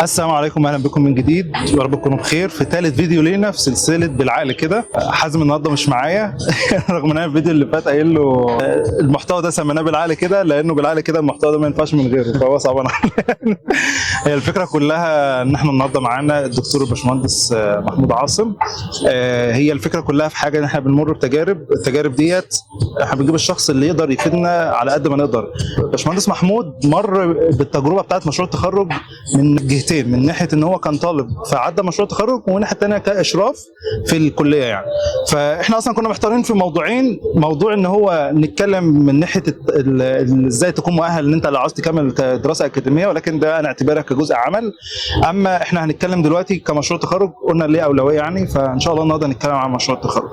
السلام عليكم، اهلا بكم من جديد. يا رب تكونوا بخير في ثالث فيديو لينا في سلسله بالعقل كده. حازم النهارده مش معايا رغم ان انا الفيديو اللي فات قايل له المحتوى ده سميناه بالعقل كده لانه بالعقل كده المحتوى ده ما ينفعش من غيره، فهو صعبان عليا. هي الفكره كلها ان احنا النهارده معانا الدكتور الباشمهندس محمود عاصم. هي الفكره كلها في حاجه ان احنا بنمر التجارب ديت احنا بنجيب الشخص اللي يقدر يفيدنا على قد ما نقدر. الباشمهندس محمود مر بالتجربه بتاعت مشروع التخرج من جهتين، من ناحيه ان هو كان طالب فعدى مشروع التخرج، ومن ناحيه ثانيه كاشراف في الكليه يعني. فاحنا اصلا كنا محتارين في موضوعين، موضوع ان هو نتكلم من ناحيه ازاي تكون مؤهل ان انت لو عاوز تكمل دراسه اكاديميه، ولكن ده نعتبرها كجزء عمل. اما احنا هنتكلم دلوقتي كمشروع تخرج، قلنا ليه اولويه يعني، فان شاء الله النهارده نتكلم عن مشروع التخرج.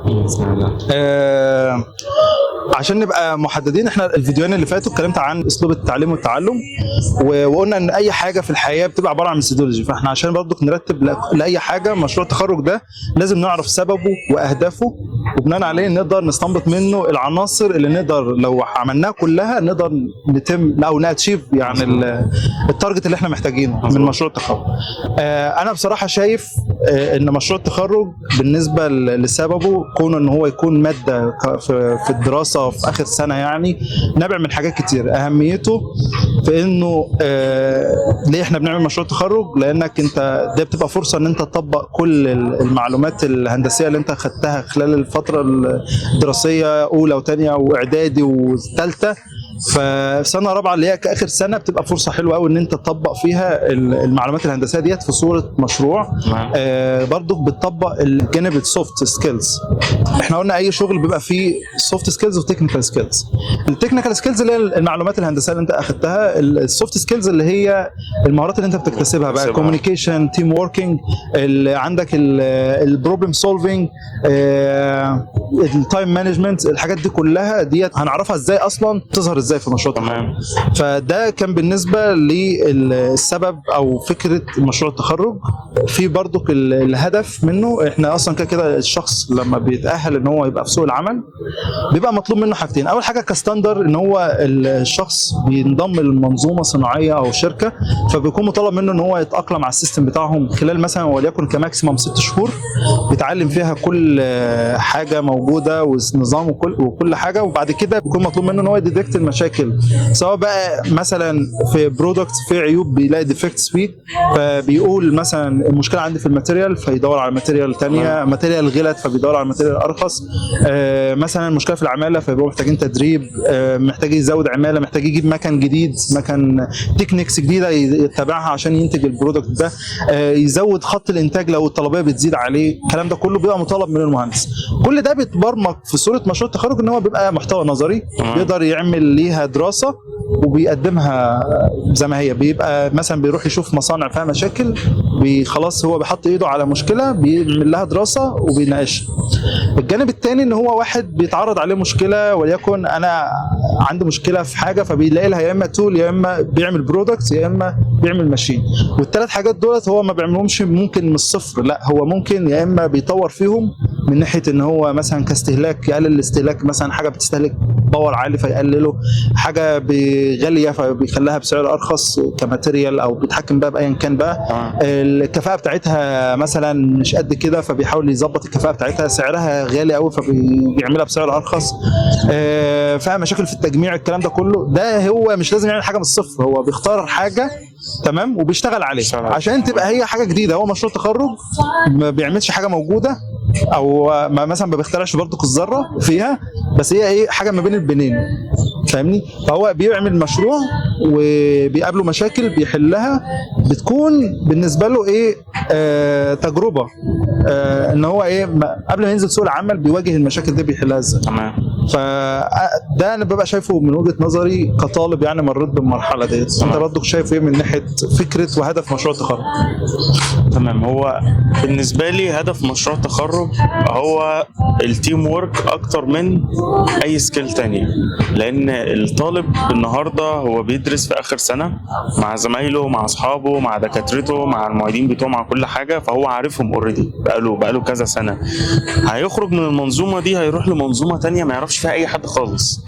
عشان نبقى محددين، احنا الفيديوهين اللي فاتوا اتكلمت عن اسلوب التعليم والتعلم، وقلنا ان اي حاجه في الحياه بتبقى عباره عن ميثودولوجي، فاحنا عشان برضو نرتب لاي حاجه مشروع التخرج ده لازم نعرف سببه واهدافه، وبناء عليه نقدر نستنبط منه العناصر اللي نقدر لو عملناها كلها نقدر نتم او ناتشيف يعني التارجت اللي احنا محتاجينه من مشروع التخرج. انا بصراحه شايف ان مشروع التخرج بالنسبه لسببه كونه ان هو يكون ماده في الدراسه في اخر سنه يعني نابع من حاجات كتير. اهميته في انه ليه احنا بنعمل مشروع التخرج؟ لانك انت ده بتبقى فرصه ان انت تطبق كل المعلومات الهندسيه اللي انت اخذتها خلال الفتره الدراسيه اولى وثانيه واعدادي وثالثه. فسنه رابعه اللي هي كاخر سنه بتبقى فرصه حلوه قوي ان انت تطبق فيها المعلومات الهندسيه ديت في صوره مشروع. برضو بتطبق الجانب السوفت سكيلز. احنا قلنا اي شغل بيبقى فيه سوفت سكيلز وتكنيكال سكيلز. التكنيكال سكيلز اللي هي المعلومات الهندسيه اللي انت اخذتها، السوفت سكيلز اللي هي المهارات اللي انت بتكتسبها بقى، كوميونيكيشن، تيم ووركينج، اللي عندك البروبلم سولفينج، التايم مانجمنت. الحاجات دي كلها ديت هنعرفها ازاي اصلا تظهر ازاي في مشروع التخرج. فده كان بالنسبه للسبب او فكره مشروع التخرج. في برضو الهدف منه، احنا اصلا كده الشخص لما بيتاهل ان هو يبقى في سوق العمل بيبقى مطلوب منه حاجتين. اول حاجه كستاندر ان هو الشخص بينضم لمنظومه صناعيه او شركه، فبيكون مطالب منه ان هو يتاقلم على السيستم بتاعهم خلال مثلا وليكن كماكسيمم 6 شهور، بيتعلم فيها كل حاجه موجوده والنظام وكل حاجه، وبعد كده بيكون مطلوب منه ان هو يديتكت المشاكل، سواء بقى مثلا في برودكت في عيوب بيلاقي ديفكتس فيه، فبيقول مثلا المشكله عندي في الماتيريال فيدور على ماتيريال ثانيه، ماتيريال غلط فبيدور على ماتيريال ارخص. مثلا المشكله في العماله فيبقوا محتاجين تدريب، محتاج يزود عماله، محتاج يجيب مكن جديد، مكن تكنيكس جديده يتبعها عشان ينتج البرودكت ده، يزود خط الانتاج لو الطلبيه بتزيد عليه. الكلام ده كله بيبقى مطالب من المهندس. كل ده بيتبرمج في صوره مشروع التخرج ان هو بيبقى محتوى نظري بيقدر يعمل ليها دراسه وبيقدمها زي ما هي. بيبقى مثلا بيروح يشوف مصانع فيها مشاكل، خلاص هو بيحط ايده على مشكله بيعمل لها دراسه وبيناقشها. الجانب الثاني ان هو واحد بيتعرض عليه مشكله، وليكن انا عندي مشكله في حاجه فبيلاقي لها يا اما تول يا اما بيعمل برودكت يا اما بيعمل ماشين. والثلاث حاجات دولت هو ما بيعملهمش ممكن من الصفر، لا هو ممكن يا اما بيطور فيهم من ناحيه ان هو مثلا كاستهلاك يقلل الاستهلاك، مثلا حاجه بتستهلك باور عالي فيقلله، حاجه غاليه فبيخليها بسعر ارخص كماتيريال او بيتحكم بقى بايا كان بقى. الكفاءه بتاعتها مثلا مش قد كده فبيحاول يظبط الكفاءه بتاعتها، سعرها غالي قوي فبيعملها بسعر ارخص. فيها مشاكل في التجميع. الكلام ده كله ده هو مش لازم يعمل حاجه من الصفر، هو بيختار حاجه تمام وبيشتغل عليه عشان تبقى هي حاجه جديده. هو مشروع تخرج ما بيعملش حاجه موجوده، او مثلا ما بيخترعش برضك الذره فيها، بس هي ايه حاجه ما بين البنين، فاهمني؟ فهو بيعمل مشروع وبيقابله مشاكل بيحلها، بتكون بالنسبه له ايه تجربه، ان هو ايه قبل ما ينزل سوق العمل بيواجه المشاكل دي بيحلها ازاي. تمام. فده انا ببقى شايفه من وجهه نظري كطالب يعني مريت بالمرحله ديت. انت برضك شايف ايه من ناحيه فكره وهدف مشروع التخرج؟ تمام. هو بالنسبه لي هدف مشروع التخرج هو التيم وورك اكتر من اي سكيل تانية، لان الطالب النهارده هو بيدرس في اخر سنه مع زمايله مع اصحابه مع دكاترته مع المعيدين بتوعه مع كل حاجه، فهو عارفهم اوريدي بقاله كذا سنه. هيخرج من المنظومه دي هيروح لمنظومه تانية ما يعرفش فيها اي حد خالص،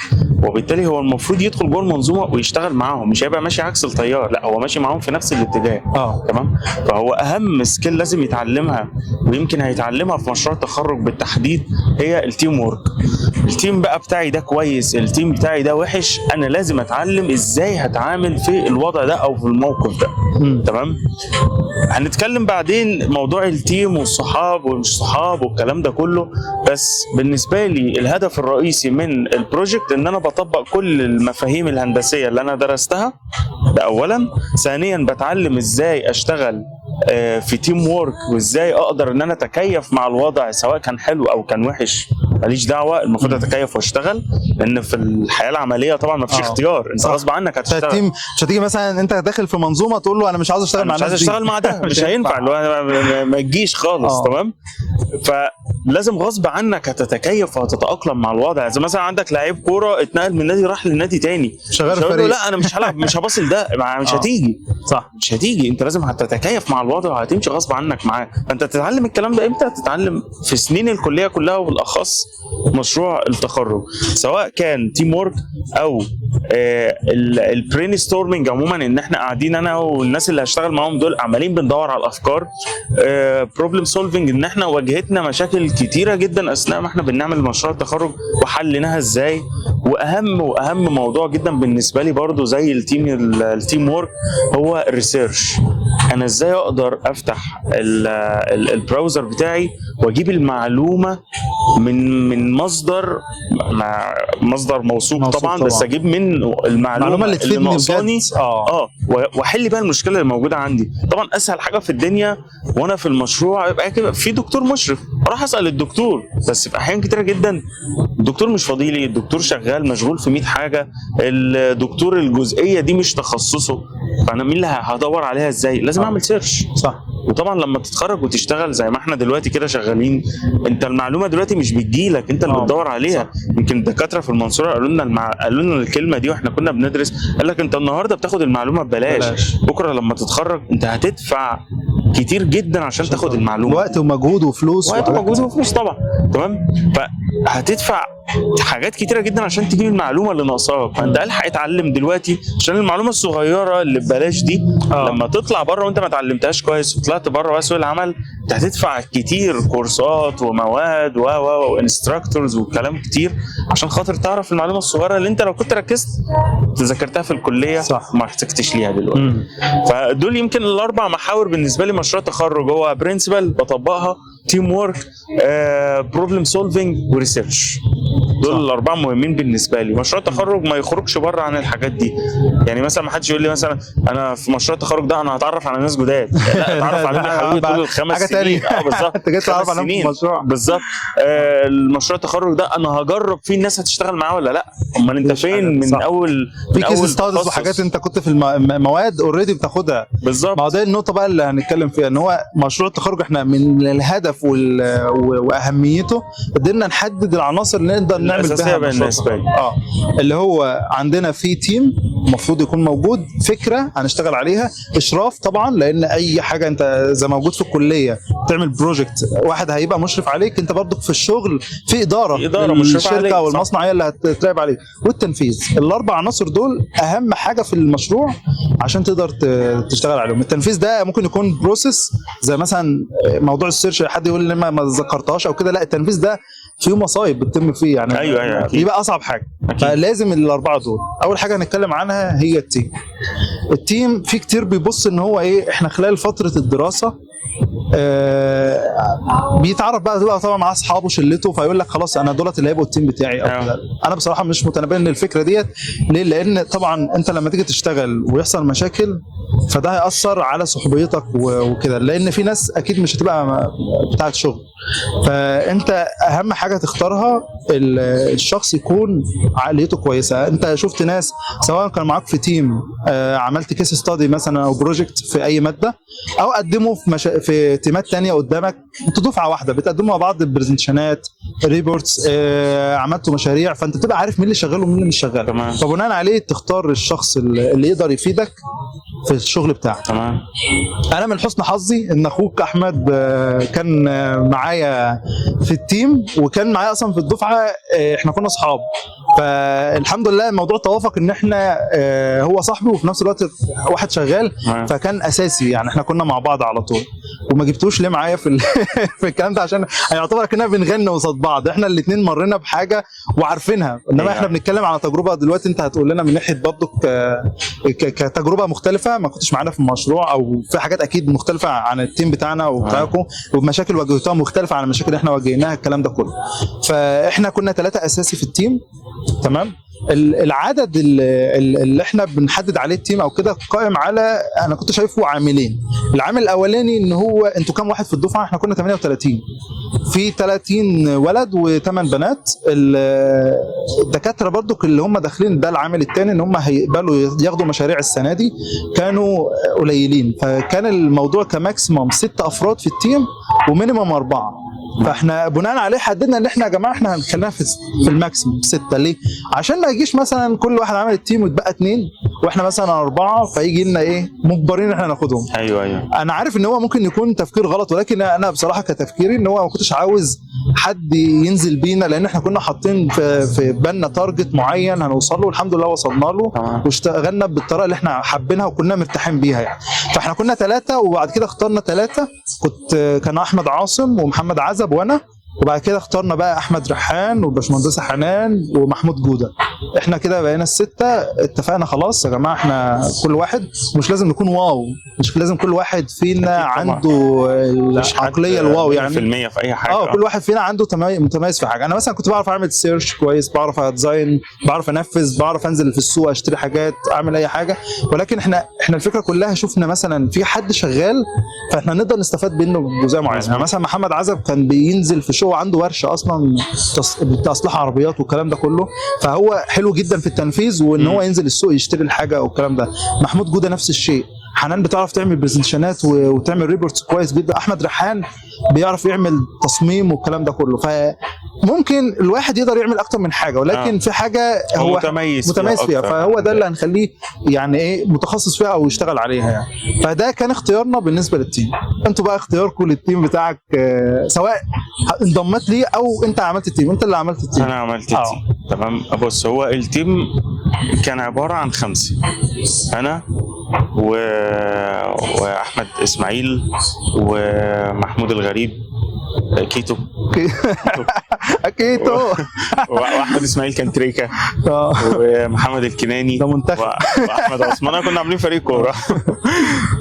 وبالتالي هو المفروض يدخل جوه المنظومه ويشتغل معاهم، مش هيبقى ماشي عكس التيار، لا هو ماشي معاهم في نفس الاتجاه. تمام. فهو اهم سكيل لازم يتعلمها، ويمكن هيتعلمها في مشروع التخرج بالتحديد، هي التيم وورك. التيم بقى بتاعي ده كويس، التيم بتاعي ده وحش، انا لازم اتعلم ازاي هتعامل في الوضع ده او في الموقف ده. تمام. هنتكلم بعدين موضوع التيم والصحاب ومش صحاب والكلام ده كله، بس بالنسبه لي الهدف الرئيسي من البروجكت ان انا بطبق كل المفاهيم الهندسيه اللي انا درستها، ده اولا. ثانيا بتعلم ازاي اشتغل في تيم وورك، وازاي اقدر ان انا اتكيف مع الوضع سواء كان حلو او كان وحش، ماليش دعوه، المفروض اتكيف واشتغل، لان في الحياه العمليه طبعا ما فيش اختيار، انت غصب عنك هتشتغل. مش هتيجي مثلا انت داخل في منظومه تقول له انا مش عاوز اشتغل مع الناس دي، مش عايز اشتغل مع ده، مش هينفع، اللي هو ما تجيش خالص. تمام. فلازم غصب عنك هتتكيف وهتتاقلم مع الوضع. زي مثلا عندك لعيب كوره اتنقل من نادي راح لنادي تاني، شغال مش فريق، لا انا مش هلعب، مش هباصل ده، مش هتيجي، صح، مش هتيجي. انت لازم هتتكيف مع الوضع وهتمشي غصب عنك معاه. فانت تتعلم الكلام ده امتى؟ تتعلم في سنين الكليه كلها، وبالاخص مشروع التخرج، سواء كان تيم وورك او البرين ستورمنج عموما، ان احنا قاعدين انا والناس اللي هشتغل معاهم دول عمالين بندور على الافكار. بروبلم سولفنج، ان احنا واجهتنا مشاكل كتيره جدا اثناء ما احنا بنعمل مشروع التخرج وحليناها ازاي. واهم موضوع جدا بالنسبه لي برضو زي التيم وورك هو الريسيرش. انا ازاي اقدر افتح البراوزر بتاعي واجيب المعلومه من مصدر موثوق طبعا، بس اجيب من المعلومه اللي تفيدني بجد، واحل بقى المشكله اللي موجوده عندي. طبعا اسهل حاجه في الدنيا وانا في المشروع يبقى كده في دكتور مشرف، اروح اسال الدكتور، بس في احيان كتيره جدا الدكتور مش فاضي لي، الدكتور شغال مشغول في 100 حاجه، الدكتور الجزئيه دي مش تخصصه، فانا مين اللي هدور عليها ازاي؟ لازم اعمل سيرش. صح. وطبعا لما تتخرج وتشتغل زي ما احنا دلوقتي كده شغالين، انت المعلومه دلوقتي مش بتجيلك، انت اللي بتدور عليها. يمكن الدكاتره في المنصوره قالوا لنا الكلمه دي واحنا كنا بندرس، قال لك انت النهارده بتاخد المعلومه ببلاش، بكره لما تتخرج انت هتدفع كتير جدا عشان تاخد المعلومه، وقت ومجهود وفلوس، طبعا. تمام. فهتدفع حاجات كتيره جدا عشان تجيب المعلومه اللي ناقصاك، فانت الحق اتعلم دلوقتي عشان المعلومه الصغيره اللي ببلاش دي لما تطلع بره وانت ما اتعلمتهاش كويس وطلعت بره بقى سوق العمل، انت هتدفع كتير كورسات ومواد وانستراكتورز وكلام كتير عشان خاطر تعرف المعلومه الصغيره اللي انت لو كنت ركزت تذاكرتها في الكليه ما احتجتش ليها دلوقتي. فدول يمكن الاربع محاور بالنسبه لي مشروع تخرج، هو برنسبل بطبقها، تيم وورك، بروبلم سولفنج، وريسيرش. دول الاربعه مهمين بالنسبه لي. مشروع التخرج ما يخرجش بره عن الحاجات دي. يعني مثلا ما حدش يقول لي مثلا انا في مشروع التخرج ده انا هتعرف على ناس جداد، لا اتعرف عليهم يا حبيبي طول ال5 سنين. بالظبط، انت جاي تعرف على المشروع بالظبط. المشروع التخرج ده انا هجرب فيه الناس هتشتغل معاه ولا لا. امال انت فين من اول في كيس ستادز وحاجات انت كنت في المواد اوريدي بتاخدها. بالظبط. ما هو ده النقطه بقى اللي هنتكلم فيها، ان هو مشروع التخرج احنا من الهدف واهميته قدرنا نحدد العناصر اللي نقدر نعمل بيها بالنسبه لي. اللي هو عندنا في تيم المفروض يكون موجود، فكره هنشتغل عليها، اشراف طبعا، لان اي حاجه انت زي موجود في الكليه تعمل بروجكت واحد هيبقى مشرف عليك، انت برضك في الشغل في اداره الشركه او المصنع هي اللي هتراقب عليك، والتنفيذ. الاربع عناصر دول اهم حاجه في المشروع عشان تقدر تشتغل عليهم. التنفيذ ده ممكن يكون بروسيس زي مثلا موضوع السيرش، حد يقول لي ما ذكرتهاش او كده، لا التنفيذ ده فيه مصايب بتتم فيه يعني. ايوه بيبقى اصعب حاجه. فلازم الاربعه دول. اول حاجه هنتكلم عنها هي التيم في كتير بيبص ان هو ايه، احنا خلال فتره الدراسه بيتعرف بقى طبعا مع اصحابه شلته، فيقول لك خلاص انا دولت اللي هيبقوا التيم بتاعي او كده. انا بصراحه مش متنبه للفكره ديت. ليه؟ لان طبعا انت لما تيجي تشتغل ويحصل مشاكل فده هيأثر على صحوبيتك وكده، لان في ناس اكيد مش هتبقى بتاعه شغل. فانت اهم حاجه تختارها الشخص يكون عقليته كويسه. انت شفت ناس سواء كان معاك في تيم، عملت كيس ستادي مثلا او بروجكت في اي ماده، او قدموا في في تيمات تانية قدامك، انتوا دفعه واحده بتقدموا مع بعض برزنتيشنات، ريبورتس، عملتوا مشاريع، فانت بتبقى عارف مين اللي شغال ومين اللي مش شغال. تمام. فبناء عليه تختار الشخص اللي يقدر يفيدك في الشغل بتاعك. تمام. انا من حسن حظي ان اخوك احمد كان معايا في التيم، وكان معايا اصلا في الدفعه، احنا كنا اصحاب، فالحمد لله الموضوع توافق ان احنا هو صاحبي وفي نفس الوقت واحد شغال، فكان اساسي يعني احنا كنا مع بعض على طول. وما جبتوش ليه معايا في في الكلام ده عشان يعتبر كنا بنغني قصاد بعض، احنا الاثنين مرينا بحاجه وعارفينها، انما احنا بنتكلم على تجربه دلوقتي انت هتقول لنا من ناحيه برضه كتجربه مختلفه، ما كنتش معانا في المشروع او في حاجات اكيد مختلفه عن التيم بتاعنا وبتاعكم، ومشاكل واجهتوها مختلفه عن المشاكل اللي احنا واجهناها، الكلام ده كله. فاحنا كنا 3 اساسي في التيم، تمام. العدد اللي احنا بنحدد عليه التيم او كده قائم على، انا كنت شايفه عاملين. العامل الاولاني ان هو انتوا كام واحد في الدفعه؟ احنا كنا 38، في 30 ولد و8 بنات. الدكاتره برضو اللي هم داخلين، ده العامل الثاني، ان هم هيقبلوا ياخدوا مشاريع السنه دي، كانوا قليلين، فكان الموضوع كماكسيموم 6 افراد في التيم ومينيمم 4. فاحنا بناء عليه حددنا ان احنا يا جماعه احنا هنخليها في الماكسيموم 6. ليه؟ عشان ما يجيش مثلا كل واحد عامل التيم ويتبقى 2 واحنا مثلا 4، فيجي لنا ايه مجبرين احنا ناخدهم. ايوه. انا عارف ان هو ممكن يكون تفكير غلط، ولكن انا بصراحه كتفكيري ان هو ما كنتش عاوز حد ينزل بينا، لان احنا كنا حاطين في بالنا تارجت معين هنوصل له، والحمد لله وصلنا له واشتغلنا بالطريقه اللي احنا حابينها وكنا مرتاحين بيها يعني. فاحنا كنا 3 وبعد كده اخترنا 3، كان احمد عاصم ومحمد عزب وانا، وبعد كده اخترنا بقى احمد ريحان وباشمهندسه حنان ومحمود جوده. احنا كده بقينا 6. اتفقنا خلاص يا جماعه احنا كل واحد، مش لازم نكون واو، مش لازم كل واحد فينا عنده العقليه الواو يعني 100% في اي حاجه. كل واحد فينا عنده متميز في حاجه. انا مثلا كنت بعرف اعمل سيرش كويس، بعرف اديزاين، بعرف انفذ، بعرف انزل في السوق اشتري حاجات، اعمل اي حاجه. ولكن احنا الفكره كلها شفنا مثلا في حد شغال فاحنا نقدر نستفاد منه بجزء معين. يعني مثلا محمد عزب كان بينزل في شو، عنده ورشه اصلا تصليح عربيات والكلام ده كله، فهو حلو جدا في التنفيذ وان هو ينزل السوق يشتري الحاجه والكلام ده. محمود جوده نفس الشيء. حنان بتعرف تعمل برزنتيشنات وتعمل ريبورتس كويس جدا. احمد ريحان بيعرف يعمل تصميم والكلام ده كله. فممكن الواحد يقدر يعمل اكتر من حاجه، ولكن في حاجه هو متميز فيها فهو ده اللي هنخليه يعني ايه متخصص فيها او يشتغل عليها يعني. فده كان اختيارنا بالنسبه للتيم. انتوا بقى اختياركم للتيم بتاعك، سواء انضمت لي او انت عملت التيم. انت اللي عملت التيم. انا عملت التيم. تمام. بص، هو التيم كان عباره عن 5، انا واحمد اسماعيل ومحمود الغريب، كيتو كيتو واحمد اسماعيل كان تريكا، ومحمد الكناني ده منتخب، واحمد عثمان. كنا عاملين فريق كوره.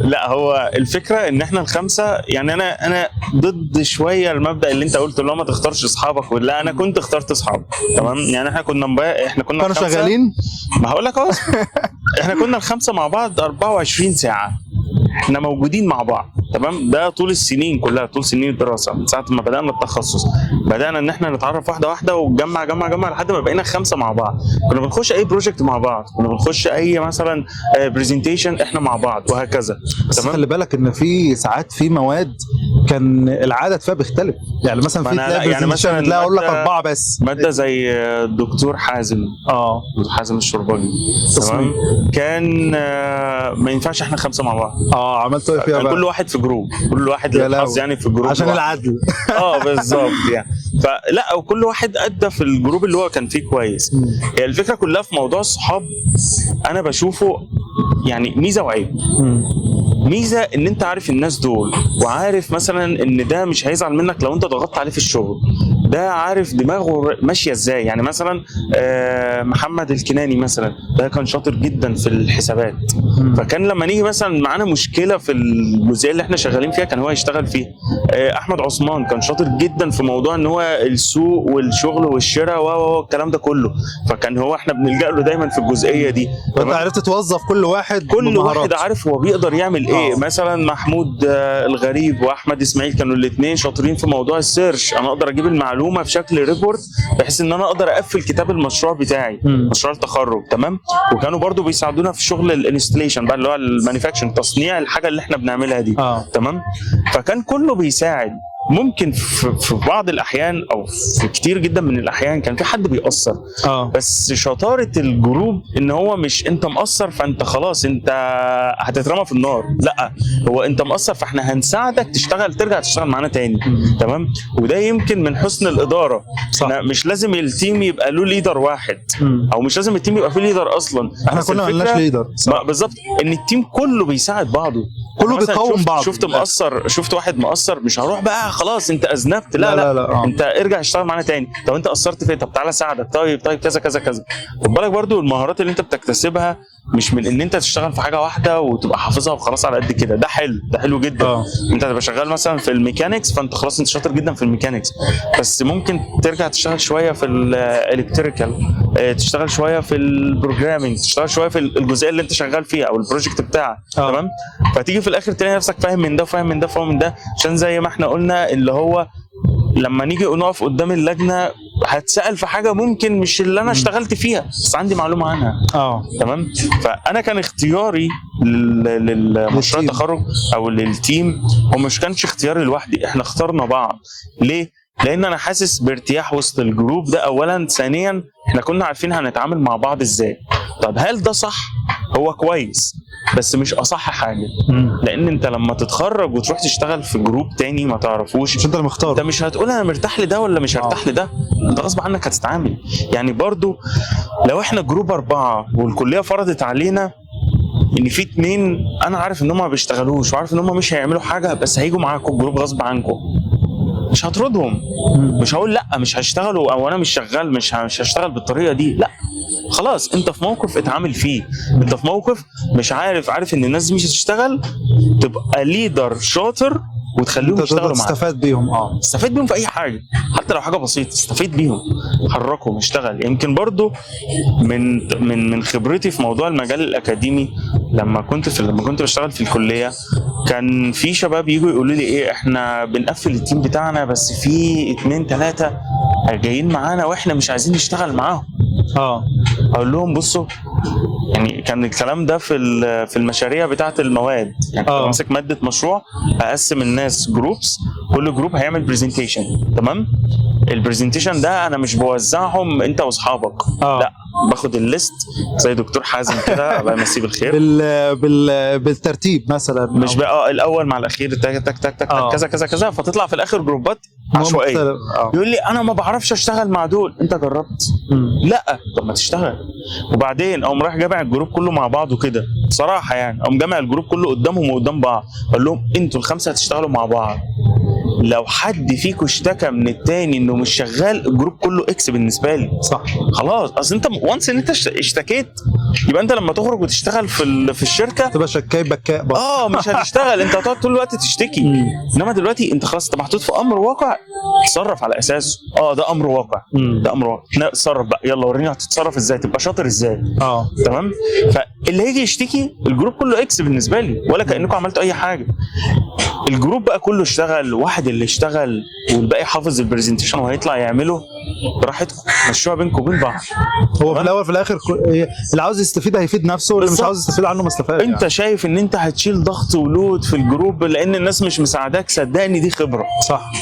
لا، هو الفكره ان احنا ال5 يعني انا ضد شويه المبدا اللي انت قلت اللي هو ما تختارش اصحابك. لا، انا كنت اخترت اصحابي. تمام. يعني احنا كانوا شغالين. ما هقول لك اهو. احنا كنا ال5 مع بعض 24 ساعه احنا موجودين مع بعض. تمام. ده طول السنين كلها، طول سنين الدراسه، من ساعه ما بدانا التخصص بدانا ان احنا نتعرف واحده واحده ونجمع جمع لحد ما بقينا 5 مع بعض. كنا بنخش اي بروجكت مع بعض، كنا بنخش اي مثلا برزنتيشن احنا مع بعض وهكذا. تمام. خلي بالك ان في ساعات في مواد كان العدد فيها بيختلف. يعني مثلا في يعني مثلا تلاقي اقول لك 4 بس. ماده زي الدكتور حازم، دكتور حازم الشرباجي. تمام. كان ما ينفعش احنا 5 مع بعض. عملت ايه فيها بقى؟ كل واحد في جروب، كل واحد له يعني في جروب عشان العدل. بالظبط يعني. فلا، وكل واحد ادى في الجروب اللي هو كان فيه كويس. هي الفكره كلها في موضوع الصحاب، انا بشوفه يعني ميزه وعيب. ميزه ان انت عارف الناس دول، وعارف مثلا ان ده مش هيزعل منك لو انت ضغطت عليه في الشغل، ده عارف دماغه ماشيه ازاي. يعني مثلا محمد الكناني مثلا، ده كان شاطر جدا في الحسابات، فكان لما نيجي مثلا معانا مشكله في الجزئيه اللي احنا شغالين فيها كان هو يشتغل فيها. احمد عثمان كان شاطر جدا في موضوع ان هو السوق والشغل والشراء والكلام ده كله، فكان هو احنا بنلجأ له دايما في الجزئيه دي. وانت عرفت توظف كل واحد عارف هو بيقدر يعمل ايه ليه مثلا محمود الغريب واحمد اسماعيل كانوا الاثنين شاطرين في موضوع السيرش، انا اقدر اجيب المعلومه بشكل ريبورت بحيث ان انا اقدر اقفل كتاب المشروع بتاعي، مشروع التخرج. تمام. وكانوا برضو بيساعدونا في شغل الانستليشن بقى، اللي هو المانيفاكتشر، تصنيع الحاجه اللي احنا بنعملها دي. تمام. فكان كله بيساعد. ممكن في بعض الاحيان او في كتير جدا من الاحيان كان في حد بيأثر، بس شطاره الجروب ان هو مش انت مقصر فانت خلاص انت هتترمى في النار، لا، هو انت مقصر فاحنا هنساعدك تشتغل، ترجع تشتغل معانا تاني. تمام. وده يمكن من حسن الاداره. مش لازم التيم يبقى له ليدر واحد، او مش لازم التيم يبقى فيه ليدر اصلا. احنا كنا مالناش ليدر بالظبط، ان التيم كله بيساعد بعضه، كله بيقوم بعض. شفت واحد مقصر، مش هروح بقى خلاص انت اذنبت، لا. انت ارجع اشتغل معانا تاني. طب انت قصرت في ايه؟ طب تعالى اساعدك. طيب كذا كذا كذا. خد بالك برضو المهارات اللي انت بتكتسبها مش من ان انت تشتغل في حاجه واحده وتبقى حافظها وخلاص على قد كده. ده حلو جدا. انت تبقى شغال مثلا في الميكانيكس فانت خلاص انت شاطر جدا في الميكانيكس، بس ممكن ترجع تشتغل شويه في الالكتريكال، تشتغل شويه في البروجرامينج، تشتغل شويه في الجزئيه اللي انت شغال فيها او البروجكت بتاعك. تمام. فتيجي في الاخر تلاقي نفسك فاهم من ده وفاهم من ده وفاهم من ده، عشان زي ما احنا قلنا اللي هو لما نيجي نقف قدام اللجنه هتسأل في حاجه ممكن مش اللي انا اشتغلت فيها بس عندي معلومه عنها. تمام. فانا كان اختياري للمشروع التخرج او للتيم هو مش كانش اختياري لوحدي، احنا اخترنا بعض. ليه؟ لان انا حاسس بارتياح وسط الجروب ده اولا، ثانيا احنا كنا عارفين هنتعامل مع بعض ازاي. طب هل ده صح؟ هو كويس بس مش اصح حاجه. لان انت لما تتخرج وتروح تشتغل في جروب تاني ما تعرفوش، مش انت اللي مختار، انت مش هتقول انا مرتاح لده ولا مش هرتاح لده، انت غصب عنك هتتعامل. يعني برضو لو احنا جروب 4 والكليه فرضت علينا ان في 2 انا عارف ان هم ما بيشتغلوش وعارف ان هم مش هيعملوا حاجه بس هيجوا معاكم الجروب غصب عنكم، مش هطردهم، مش هقول لا مش هشتغلوا او انا مش شغال مش هشتغل بالطريقه دي، لا، خلاص انت في موقف اتعامل فيه، انت في موقف مش عارف ان الناس دي مش هتشتغل، تبقى ليدر شاطر وتخليهم يشتغلوا معاك، تستفاد بيهم. تستفاد بيهم في اي حاجه حتى لو حاجه بسيطه، تستفيد بيهم، حركهم، اشتغل. يمكن برضو من خبرتي في موضوع المجال الاكاديمي، لما كنت بشتغل في الكليه كان في شباب يجوا يقولوا لي ايه احنا بنقفل التيم بتاعنا بس في 2 3 جايين معانا واحنا مش عايزين نشتغل معاهم. اقول لهم بصوا، يعني كان الكلام ده في المشاريع بتاعه المواد، يعني كنت ماسك ماده مشروع، اقسم الناس جروبس، كل جروب هيعمل برزنتيشن. تمام. البرزنتيشن ده انا مش بوزعهم انت واصحابك، لا، باخد الليست زي دكتور حازم كده الله يمسيه بالخير، بالترتيب مثلا، مش بقى الاول مع الاخير تك تك تك تك كذا كذا كذا، فتطلع في الاخر جروبات عشوائيه. يقول لي انا ما بعرفش اشتغل مع دول. انت جربت؟ لا. طب ما تشتغل. وبعدين اقوم رايح جامع الجروب كله مع بعضه كده بصراحه، يعني اقوم جامع الجروب كله قدامهم وقدام بعض، اقول لهم انتوا ال5 هتشتغلوا مع بعض، لو حد فيكم اشتكى من التاني انه مش شغال الجروب كله اكس بالنسبه لي. صح. خلاص، اصل انت وانس ان انت اشتكيت يبقى انت لما تخرج وتشتغل في الشركه تبقى شكاي بكاء بقى. مش هتشتغل، انت هتقعد طول الوقت تشتكي. انما دلوقتي انت خلاص انت محطوط في امر واقع، تصرف على اساسه. ده امر واقع، ده امر واقع، اتصرف بقى، يلا وريني هتتصرف ازاي، تبقى شاطر ازاي. تمام. فاللي هيجي يشتكي الجروب كله اكس بالنسبه لي، ولا كانكم عملتوا اي حاجه. الجروب بقى كله اشتغل، واحد اللي اشتغل والباقي حافظ البرزنتيشن وهيطلع يعمله براحتكم، مشوها بينكم وبين بعض. هو في الاول في الاخر اللي عاوز يستفيد هيفيد نفسه، واللي مش عاوز يستفيد عنه ما استفادش. انت يعني شايف ان انت هتشيل ضغط ولود في الجروب لان الناس مش مساعداك، صدقني دي خبره. صح،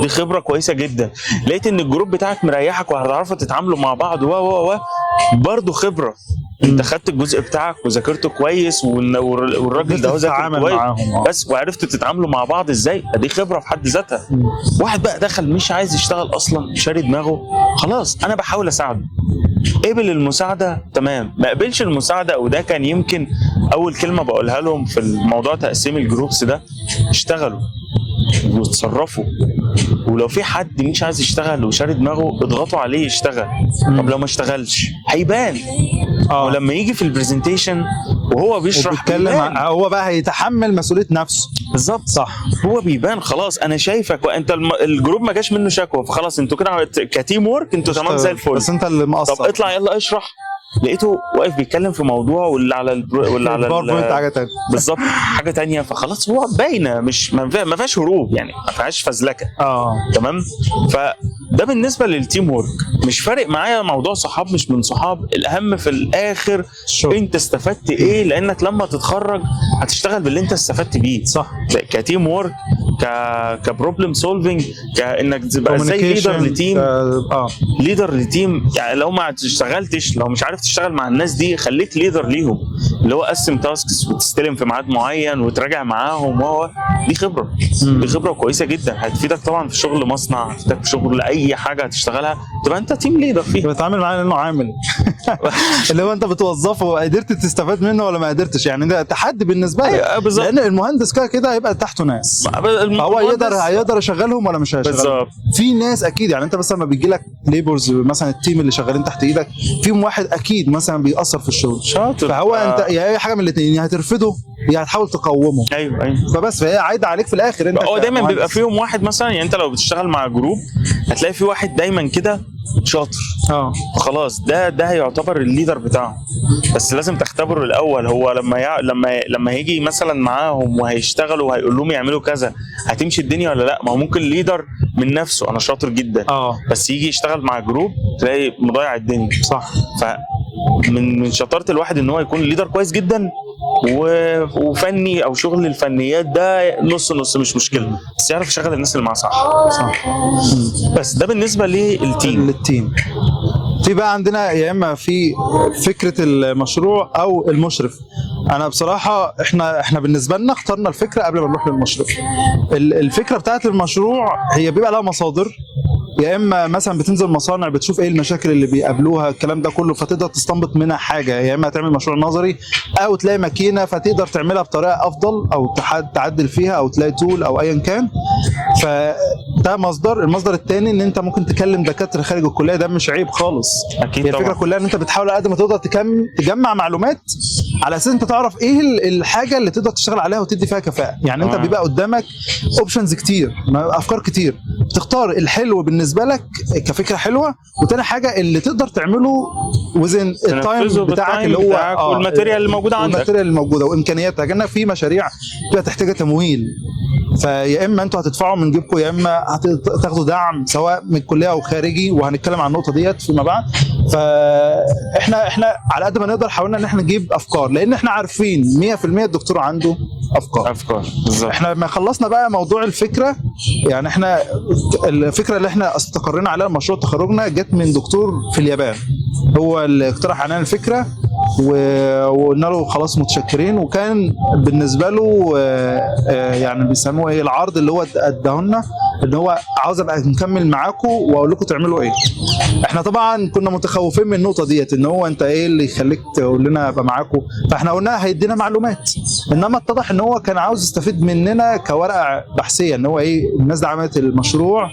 دي خبره كويسه جدا. لقيت ان الجروب بتاعك مريحك وهتعرفوا تتعاملوا مع بعض برضه خبره. انت خدت الجزء بتاعك وذاكرته كويس، والراجل ده هو ذاكر كويس بس، وعرفتوا تتعاملوا مع بعض ازاي، دي خبره في حد ذاتها. واحد بقى دخل مش عايز يشتغل اصلا، شاري دماغه، خلاص انا بحاول اساعده. قبل المساعده تمام، ما قبلش المساعده، وده كان يمكن اول كلمه بقولها لهم في الموضوع تقسيم الجروبس ده، اشتغلوا وتصرفوا، ولو في حد مش عايز يشتغل وشاري دماغه اضغطوا عليه يشتغل. طب لو ما اشتغلش هيبان، ولما يجي في البرزنتيشن وهو بيشرح هو بقى هيتحمل مسؤوليه نفسه. بالظبط. صح. هو بيبان خلاص انا شايفك، وانت الجروب ما جاش منه شكوى، فخلاص انتوا كده كتيم وورك انتوا تمام زي الفل، بس انت اللي مقصر. طب اطلع يلا اشرح، لقيته واقف بيتكلم في موضوع واللي على واللي على الباوربوينت حاجه ثانيه بالظبط حاجه تانية. فخلاص هو باينه، مش ما فيهاش هروب يعني، ما فيهاش فزلكه. تمام. فده بالنسبه للتيم وورك. مش فارق معايا موضوع صحاب مش من صحاب، الاهم في الاخر انت استفدت ايه، لانك لما تتخرج هتشتغل باللي انت استفدت بيه. صح. كتيم وورك، كبروبلم سولفنج، كانك تبقى زي ليدر لتيم. ليدر لتيم يعني لو ما اشتغلتش، لو مش عارف تشتغل مع الناس دي، خليك ليدر ليهم، اللي هو قسم تاسكس وتستلم في ميعاد معين وتراجع معاهم. دي خبره، دي خبره كويسه جدا، هتفيدك طبعا في شغل مصنع، هتفيدك في شغل اي حاجه هتشتغلها تبقى انت تيم ليدر فيه. بتتعامل معاه انه عامل اللي هو انت بتوظفه، قدرت تستفاد منه ولا ما قدرتش، يعني ده تحدي بالنسبه لك. لان المهندس كده هيبقى تحته ناس، هو هيقدر يشغلهم ولا مش هيشغلهم. في ناس اكيد، يعني انت مثلا لما بيجي لك ليبرز مثلا التيم اللي شغالين تحت ايدك فيهم واحد اكيد مثلا بيأثر في الشغل شاطر، فهو انت يا اي حاجه من الاثنين، يا هترفضه يا هتحاول تقومه. ايوه فهي عايده عليك في الاخر. انت هو دايما بيبقى فيهم واحد مثلا، يعني انت لو بتشتغل مع جروب هتلاقي في واحد دايما كده شاطر، خلاص ده هيعتبر الليدر بتاعهم. بس لازم تختبره الاول، هو لما هيجي مثلا معاهم وهيشتغلوا وهيقول لهم يعملوا كذا، هتمشي الدنيا ولا لا؟ ما هو ممكن ليدر من نفسه انا شاطر جدا، بس يجي يشتغل مع جروب تلاقي مضيع الدنيا. صح. من شطاره الواحد ان هو يكون ليدر كويس جدا وفني، او شغل الفنيات ده نص نص مش مشكله، بس يعرف يشغل الناس اللي معاه صح. بس ده بالنسبه للتيم. في بقى عندنا يا اما في فكره المشروع او المشرف. انا بصراحه احنا بالنسبه لنا اخترنا الفكره قبل ما نروح للمشرف. الفكره بتاعت المشروع هي بيبقى لها مصادر، يا اما مثلا بتنزل مصانع بتشوف ايه المشاكل اللي بيقابلوها الكلام ده كله، فتقدر تستنبط منها حاجه، يا اما تعمل مشروع نظري او تلاقي ماكينه فتقدر تعملها بطريقه افضل او تعدل فيها او تلاقي تول او ايا كان. فده المصدر الثاني ان انت ممكن تكلم دكاتره خارج الكليه، ده مش عيب خالص. اكيد. هي الفكره كلها ان انت بتحاول قد ما تقدر تجمع معلومات على اساس انت تعرف ايه الحاجه اللي تقدر تشتغل عليها وتدي فيها كفاءه. يعني انت بيبقى قدامك اوبشنز كتير، افكار كتير، تختار الحلو بالنسبه لك كفكره حلوه، وتاني حاجه اللي تقدر تعمله وزن التايم بتاعك اللي هو والماتيريال اللي موجوده عندك، والماتيريال الموجوده وامكانياتك. لان في مشاريع بتبقى تحتاج تمويل، فيا اما انتوا هتدفعوا من جيبكم يا اما هتاخدوا دعم سواء من الكليه او خارجي، وهنتكلم عن النقطه ديت فيما بعد. فاحنا على قد ما نقدر حاولنا ان احنا نجيب افكار، لان احنا عارفين 100% الدكتور عنده افكار بالظبط. احنا ما خلصنا بقى موضوع الفكره، يعني احنا الفكره اللي احنا استقرينا عليها مشروع تخرجنا جت من دكتور في اليابان، هو اللي اقترح علينا الفكره وقلنا له خلاص متشكرين. وكان بالنسبه له يعني بيسموه ايه، العرض اللي هو اداه لنا ان هو عاوز ابقى نكمل معاكم واقول لكم تعملوا ايه. احنا طبعا كنا متخوفين من النقطه ديت، ان هو انت ايه اللي يخليك تقول لنا ابقى معاكم، فاحنا قلنا هيدينا معلومات، انما اتضح ان هو كان عاوز يستفيد مننا كورقه بحثيه، ان هو ايه الناس دي عملت المشروع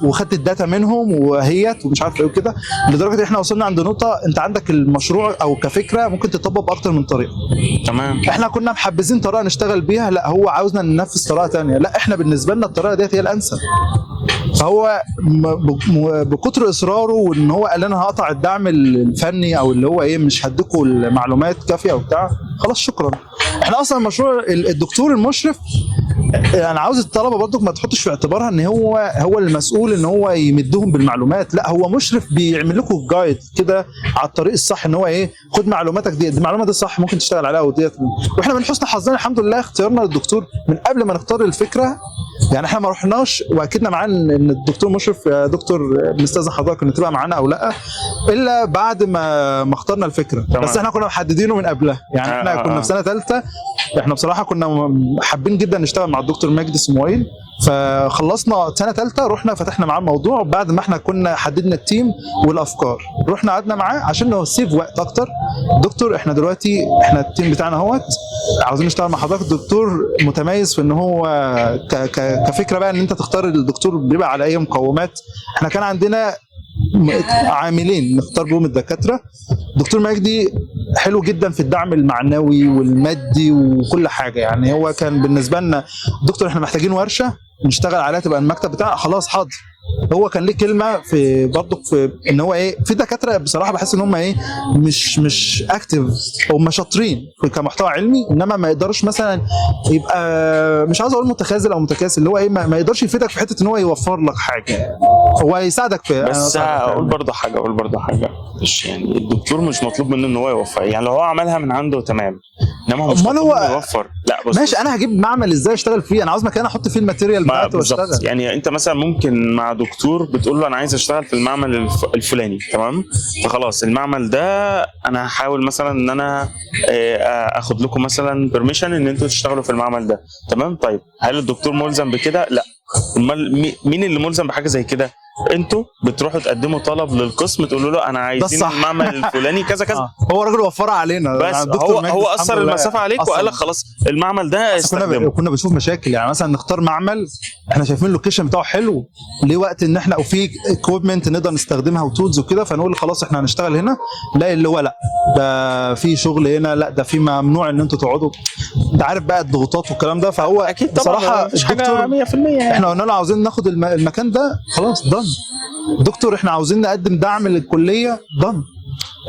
وخدت الداتا منهم وهيت ومش عارف ايه وكده، لدرجه احنا وصلنا عند نقطه انت عندك المشروع او كفكره ممكن تطبق باكتر من طريقه. تمام. احنا كنا محبذين طريقه نشتغل بيها، لا هو عاوزنا ننفذ طريقه ثانيه، لا احنا بالنسبه لنا الطريقه ديت هي الانسب. فهو بكتر اصراره وان هو قال لنا هقطع الدعم الفني او اللي هو ايه مش هديكوا المعلومات كافيه وبتاع، خلاص شكرا. احنا اصلا المشروع الدكتور المشرف، انا عاوز الطلبه برضو ما تحطش في اعتبارها ان هو المسؤول ان هو يمدهم بالمعلومات، لا هو مشرف بيعمل لكم جايد كده على الطريق الصح، ان هو ايه خد معلوماتك دي المعلومه دي صح ممكن تشتغل عليها وديت. واحنا من حسن حظنا الحمد لله اختيارنا للدكتور من قبل ما نختار الفكره، يعني احنا ما رحناش واكدنا معاه ان الدكتور مشرف يا دكتور مستاذن حضرتك ان تبقى معانا او لا، الا بعد ما اخترنا الفكره. طبعا. بس احنا كنا محددينه من قبلها، يعني احنا كنا في سنه ثالثه، احنا بصراحه كنا حابين جدا نشتغل مع الدكتور مجدي سمويل، فخلصنا سنه ثالثه رحنا فتحنا معاه الموضوع بعد ما احنا كنا حددنا التيم والافكار، رحنا قعدنا معاه عشان نسيف وقت اكتر. دكتور احنا دلوقتي التيم بتاعنا اهوت عاوزين نشتغل مع حضرتك، الدكتور متميز في ان هو كفكره بقى ان انت تختار الدكتور بيبقى على اي مقومات. احنا كان عندنا عاملين نختار بهم الدكاتره، دكتور مجدي حلو جدا في الدعم المعنوي والمادي وكل حاجه، يعني هو كان بالنسبه لنا دكتور احنا محتاجين ورشه نشتغل عليها تبقى المكتب بتاعها، خلاص حاضر. هو كان ليه كلمه في برضه في ان هو ايه، في دكاتره بصراحه بحس ان هم ايه مش اكتف، هم شاطرين كمحتوى علمي انما ما يقدرش مثلا يبقى، مش عاوز اقول متخاذل او متكاسل، اللي هو ايه ما يقدرش يفيدك في حته ان هو يوفر لك حاجه، هو يساعدك في. بس اقول برضه حاجه مش يعني الدكتور مش مطلوب منه ان هو يوفر، يعني لو هو عملها من عنده تمام، انما هو مش مطلوب منه يوفر. لا بص ماشي، انا هجيب معمل ازاي اشتغل فيه؟ انا عاوز مكان احط فيه الماتيريال بتاعته واشتغل. يعني انت مثلا ممكن مع دكتور بتقول له انا عايز اشتغل في المعمل الفلاني، تمام، فخلاص المعمل ده انا هحاول مثلا ان انا اخد لكم مثلا بيرميشن ان انتوا تشتغلوا في المعمل ده، تمام. طيب هل الدكتور ملزم بكده؟ لا. امال مين اللي ملزم بحاجه زي كده؟ انتوا بتروحوا تقدموا طلب للقسم تقولوا له انا عايزين المعمل الفلاني كذا كذا. هو راجل وفرها علينا، بس هو قصر المسافه عليك وقال لك خلاص المعمل ده استخدمه. كنا بنشوف مشاكل، يعني مثلا نختار معمل احنا شايفين اللوكيشن بتاعه حلو، ليه وقت ان احنا وفي اكويبمنت نقدر نستخدمها وتولز وكده، فنقول خلاص احنا هنشتغل هنا، لا اللي هو لا ده في شغل هنا، لا ده في ممنوع ان انتوا تقعدوا، انت عارف بقى الضغوطات والكلام ده. فهو اكيد بصراحه مش حاجه 100% يعني. احنا قلنا له عاوزين ناخد المكان ده، خلاص ضن دكتور، احنا عاوزين نقدم دعم للكليه، ضن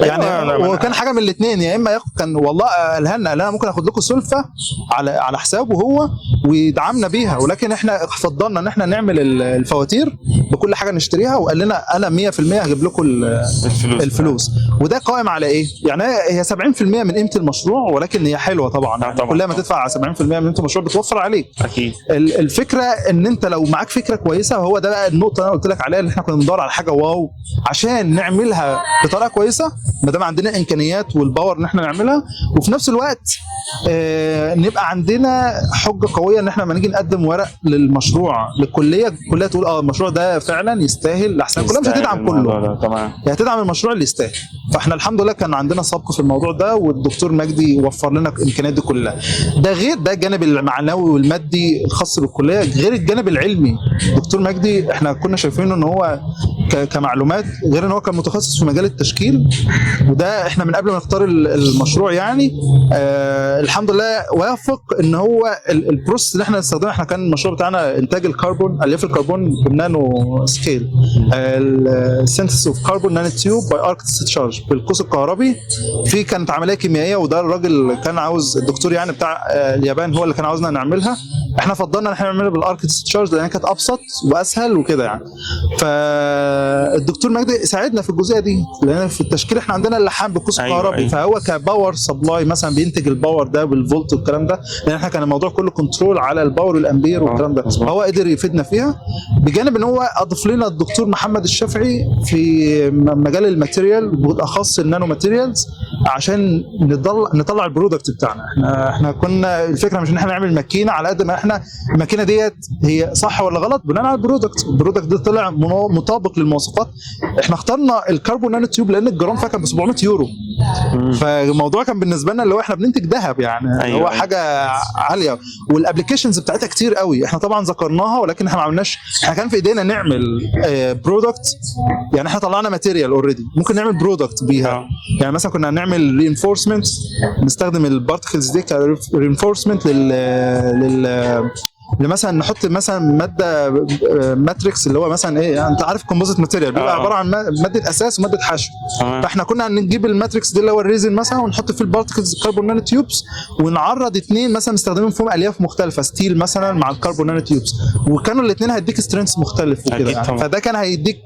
يعني. هو كان حاجه من الاثنين، يا اما كان والله قالها لنا ممكن اخد لكم سلفه على حسابه هو ويدعمنا بيها، ولكن احنا فضلنا ان احنا نعمل الفواتير بكل حاجه نشتريها، وقال لنا انا 100% هجيب لكم الفلوس. وده قائم على ايه؟ يعني هي 70% من قيمه المشروع، ولكن هي حلوه طبعا. كل ما تدفع 70% من قيمه المشروع بتوفر عليك اكيد. الفكره ان انت لو معاك فكره كويسه، هو ده بقى النقطه اللي انا قلت لك عليها، اللي احنا كنا بندور على حاجه واو عشان نعملها بطريقه كويسه، ما دام عندنا امكانيات والباور ان احنا نعملها، وفي نفس الوقت نبقى عندنا حجه قويه ان احنا لما نيجي نقدم ورق للمشروع للكليه، الكليه تقول المشروع ده فعلا يستاهل، احسن كلها مش هتدعم كله، تمام، هي هتدعم المشروع اللي يستاهل. فاحنا الحمد لله كان عندنا سبق في الموضوع ده، والدكتور مجدي وفر لنا الامكانيات دي كلها. ده غير ده الجانب المعنوي والمادي الخاص بالكليه، غير الجانب العلمي. الدكتور مجدي احنا كنا شايفينه ان هو كمعلومات، غير ان هو كان متخصص في مجال التشكيل، وده احنا من قبل ما نختار المشروع يعني الحمد لله وافق ان هو البروسيس اللي احنا نستخدمه. احنا كان المشروع بتاعنا انتاج الكربون، الياف الكربون بالنانو سكيل، السينثيس اوف كربون نانو تيوب باي ارك تشارج بالقوس الكهربي. في كانت عمليه كيميائيه، وده الراجل كان عاوز الدكتور يعني بتاع اليابان هو اللي كان عاوزنا نعملها، احنا فضلنا ان احنا نعملها بالارك تشارج لان كانت ابسط واسهل وكده يعني. فالدكتور مجدي ساعدنا في الجزئيه دي، لان في التشكيل احنا عندنا اللحام بالقوس الكهربي. أيوة. فهو كباور سبلاي مثلا بينتج الباور ده بالفولت والكلام ده، لان احنا كان الموضوع كله كنترول على الباور والامبير والكلام ده، فهو قدر يفيدنا فيها. بجانب ان هو اضاف لنا الدكتور محمد الشافعي في مجال الماتيريال، بالاخص النانو ماتيريالز، عشان نطلع البرودكت بتاعنا. احنا كنا الفكره مش ان احنا نعمل ماكينه، على قد ما احنا الماكينه ديت هي صح ولا غلط بناء على البرودكت ده طلع مطابق للمواصفات. احنا اخترنا الكربون نانو تيوب لان الجرام فيها كان ب 700 يورو، فالموضوع كان بالنسبه لنا اللي هو احنا بننتج ذهب يعني. أيوة. هو حاجه عاليه، والابلكيشنز بتاعتها كتير قوي، احنا طبعا ذكرناها ولكن احنا ما عملناش، احنا كان في ايدينا نعمل برودكت، يعني احنا طلعنا ماتيريال اوريدي ممكن نعمل برودكت بيها. يعني مثلا كنا هنعمل رينفورسمنت، نستخدم البارتكلز دي كرينفورسمنت مثلا نحط مثلا ماده ماتريكس، اللي هو مثلا ايه يعني انت عارف كومبوزيت ماتيريال بيبقى عباره عن ماده اساس وماده حشو. فاحنا كنا هنجيب الماتريكس دي اللي هو الريزن مثلا، ونحط فيه البارتكلز كربون نانو تيوبس، ونعرض اثنين مثلا نستخدمهم فيهم الياف مختلفه، ستيل مثلا مع الكربون نانو تيوبس، وكانوا الاثنين هيديك سترينث مختلف وكده يعني. فده كان هيديك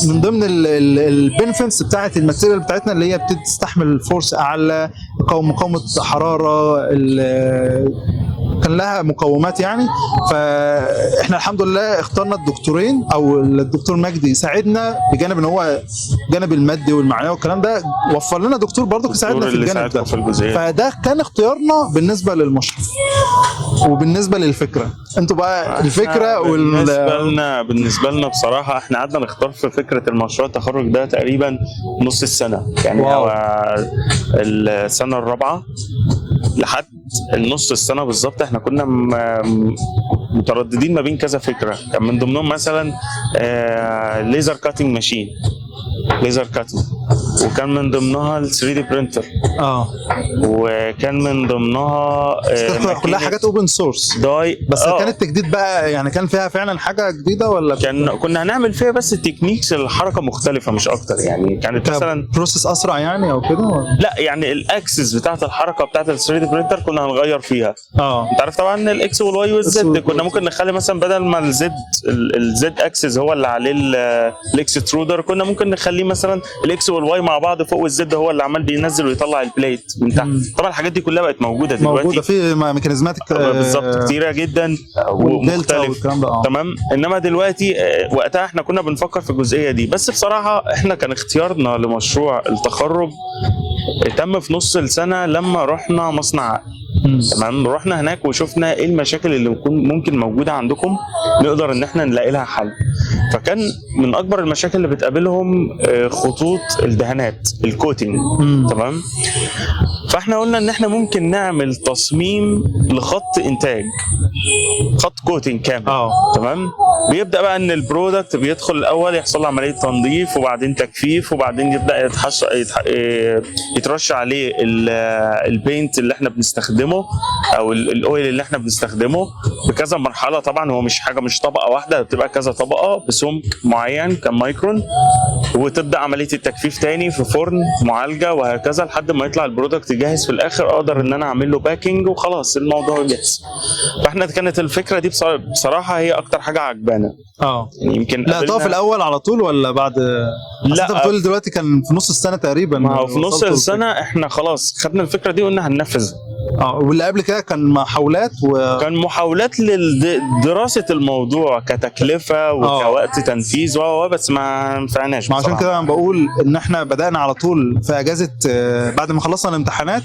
من ضمن البنفيتس بتاعه الماتيريال بتاعتنا، اللي هي بتستحمل فورس اعلى، مقاومه حراره، كان لها مقومات يعني. فاحنا الحمد لله اخترنا الدكتورين، او الدكتور مجدي ساعدنا بجانب ان هو جانب المادي والمعنوي والكلام ده، وفر لنا دكتور برضه يساعدنا في الجانب ده. فده كان اختيارنا بالنسبه للمشرف وبالنسبه للفكره. انتوا بقى الفكره بالنسبه لنا بصراحه احنا قعدنا نختار في فكره المشروع التخرج ده تقريبا نص السنه يعني. هو السنه الرابعه لحد النص السنه بالظبط احنا كنا مترددين ما بين كذا فكره. كان من ضمنهم مثلا ليزر كاتنج ماشين، ليزر كاتنج، وكان من ضمنها ال 3 دي برينتر، وكان من ضمنها كلها حاجات اوبن سورس داي. بس كانت تجديد بقى يعني، كان فيها فعلا حاجه جديده ولا كنا هنعمل فيها بس التكنيكس الحركه مختلفه مش اكتر يعني. كانت مثلا بروسيس اسرع يعني او كده؟ لا يعني الاكسس بتاعت الحركه بتاعت ال 3 دي برينتر كنا هنغير فيها. انت عارف طبعا الاكس والواي والزد، كنا ممكن نخلي مثلا بدل ما الزد اكسس هو اللي عليه الاكسترودر، كنا ممكن نخليه مثلا الاكس والواي مع بعض فوق، والزد هو اللي عمال بينزل ويطلع البليت من تحت. طبعا الحاجات دي كلها بقت موجوده دلوقتي، موجوده في ميكانيزمات بالظبط كتيره جدا ومختلف. تمام. انما دلوقتي وقتها احنا كنا بنفكر في الجزئيه دي، بس بصراحه احنا كان اختيارنا لمشروع التخرج تم في نص السنه لما رحنا مصنع. تمام. رحنا هناك وشفنا ايه المشاكل اللي ممكن موجوده عندكم نقدر ان احنا نلاقي لها حل. فكان من اكبر المشاكل اللي بتقابلهم خطوط الدهانات، الكوتنج. تمام. فاحنا قلنا ان احنا ممكن نعمل تصميم لخط انتاج، خط كوتنج كامل. تمام. بيبدا بقى ان البرودكت بيدخل الاول يحصل له عمليه تنظيف وبعدين تجفيف وبعدين يبدا يترش عليه البينت اللي احنا بنستخدمه او الاويل اللي احنا بنستخدمه بكذا مرحله. طبعا هو مش طبقه واحده، بتبقى كذا طبقه بسمك معين كم مايكرون، وتبدا عمليه التجفيف تاني في فرن معالجه وهكذا لحد ما يطلع البرودكت جاهز. في الاخر اقدر ان انا اعمل له باكينج وخلاص الموضوع جاهز. فاحنا كانت الفكره دي بصراحه هي اكتر حاجه عجبانا. يعني يمكن لا طب في الاول على طول ولا بعد؟ لا انت بتقول دلوقتي كان في نص السنه تقريبا. ما هو في نص السنه احنا خلاص خدنا الفكره دي وقلنا هننفذها. واللي قبل كده كان محاولات كان محاولات لدراسه الموضوع كتكلفه وكوقت تنفيذ بس ما نفعناش. عشان كده انا بقول ان احنا بدانا على طول في اجازه بعد ما خلصنا الامتحانات.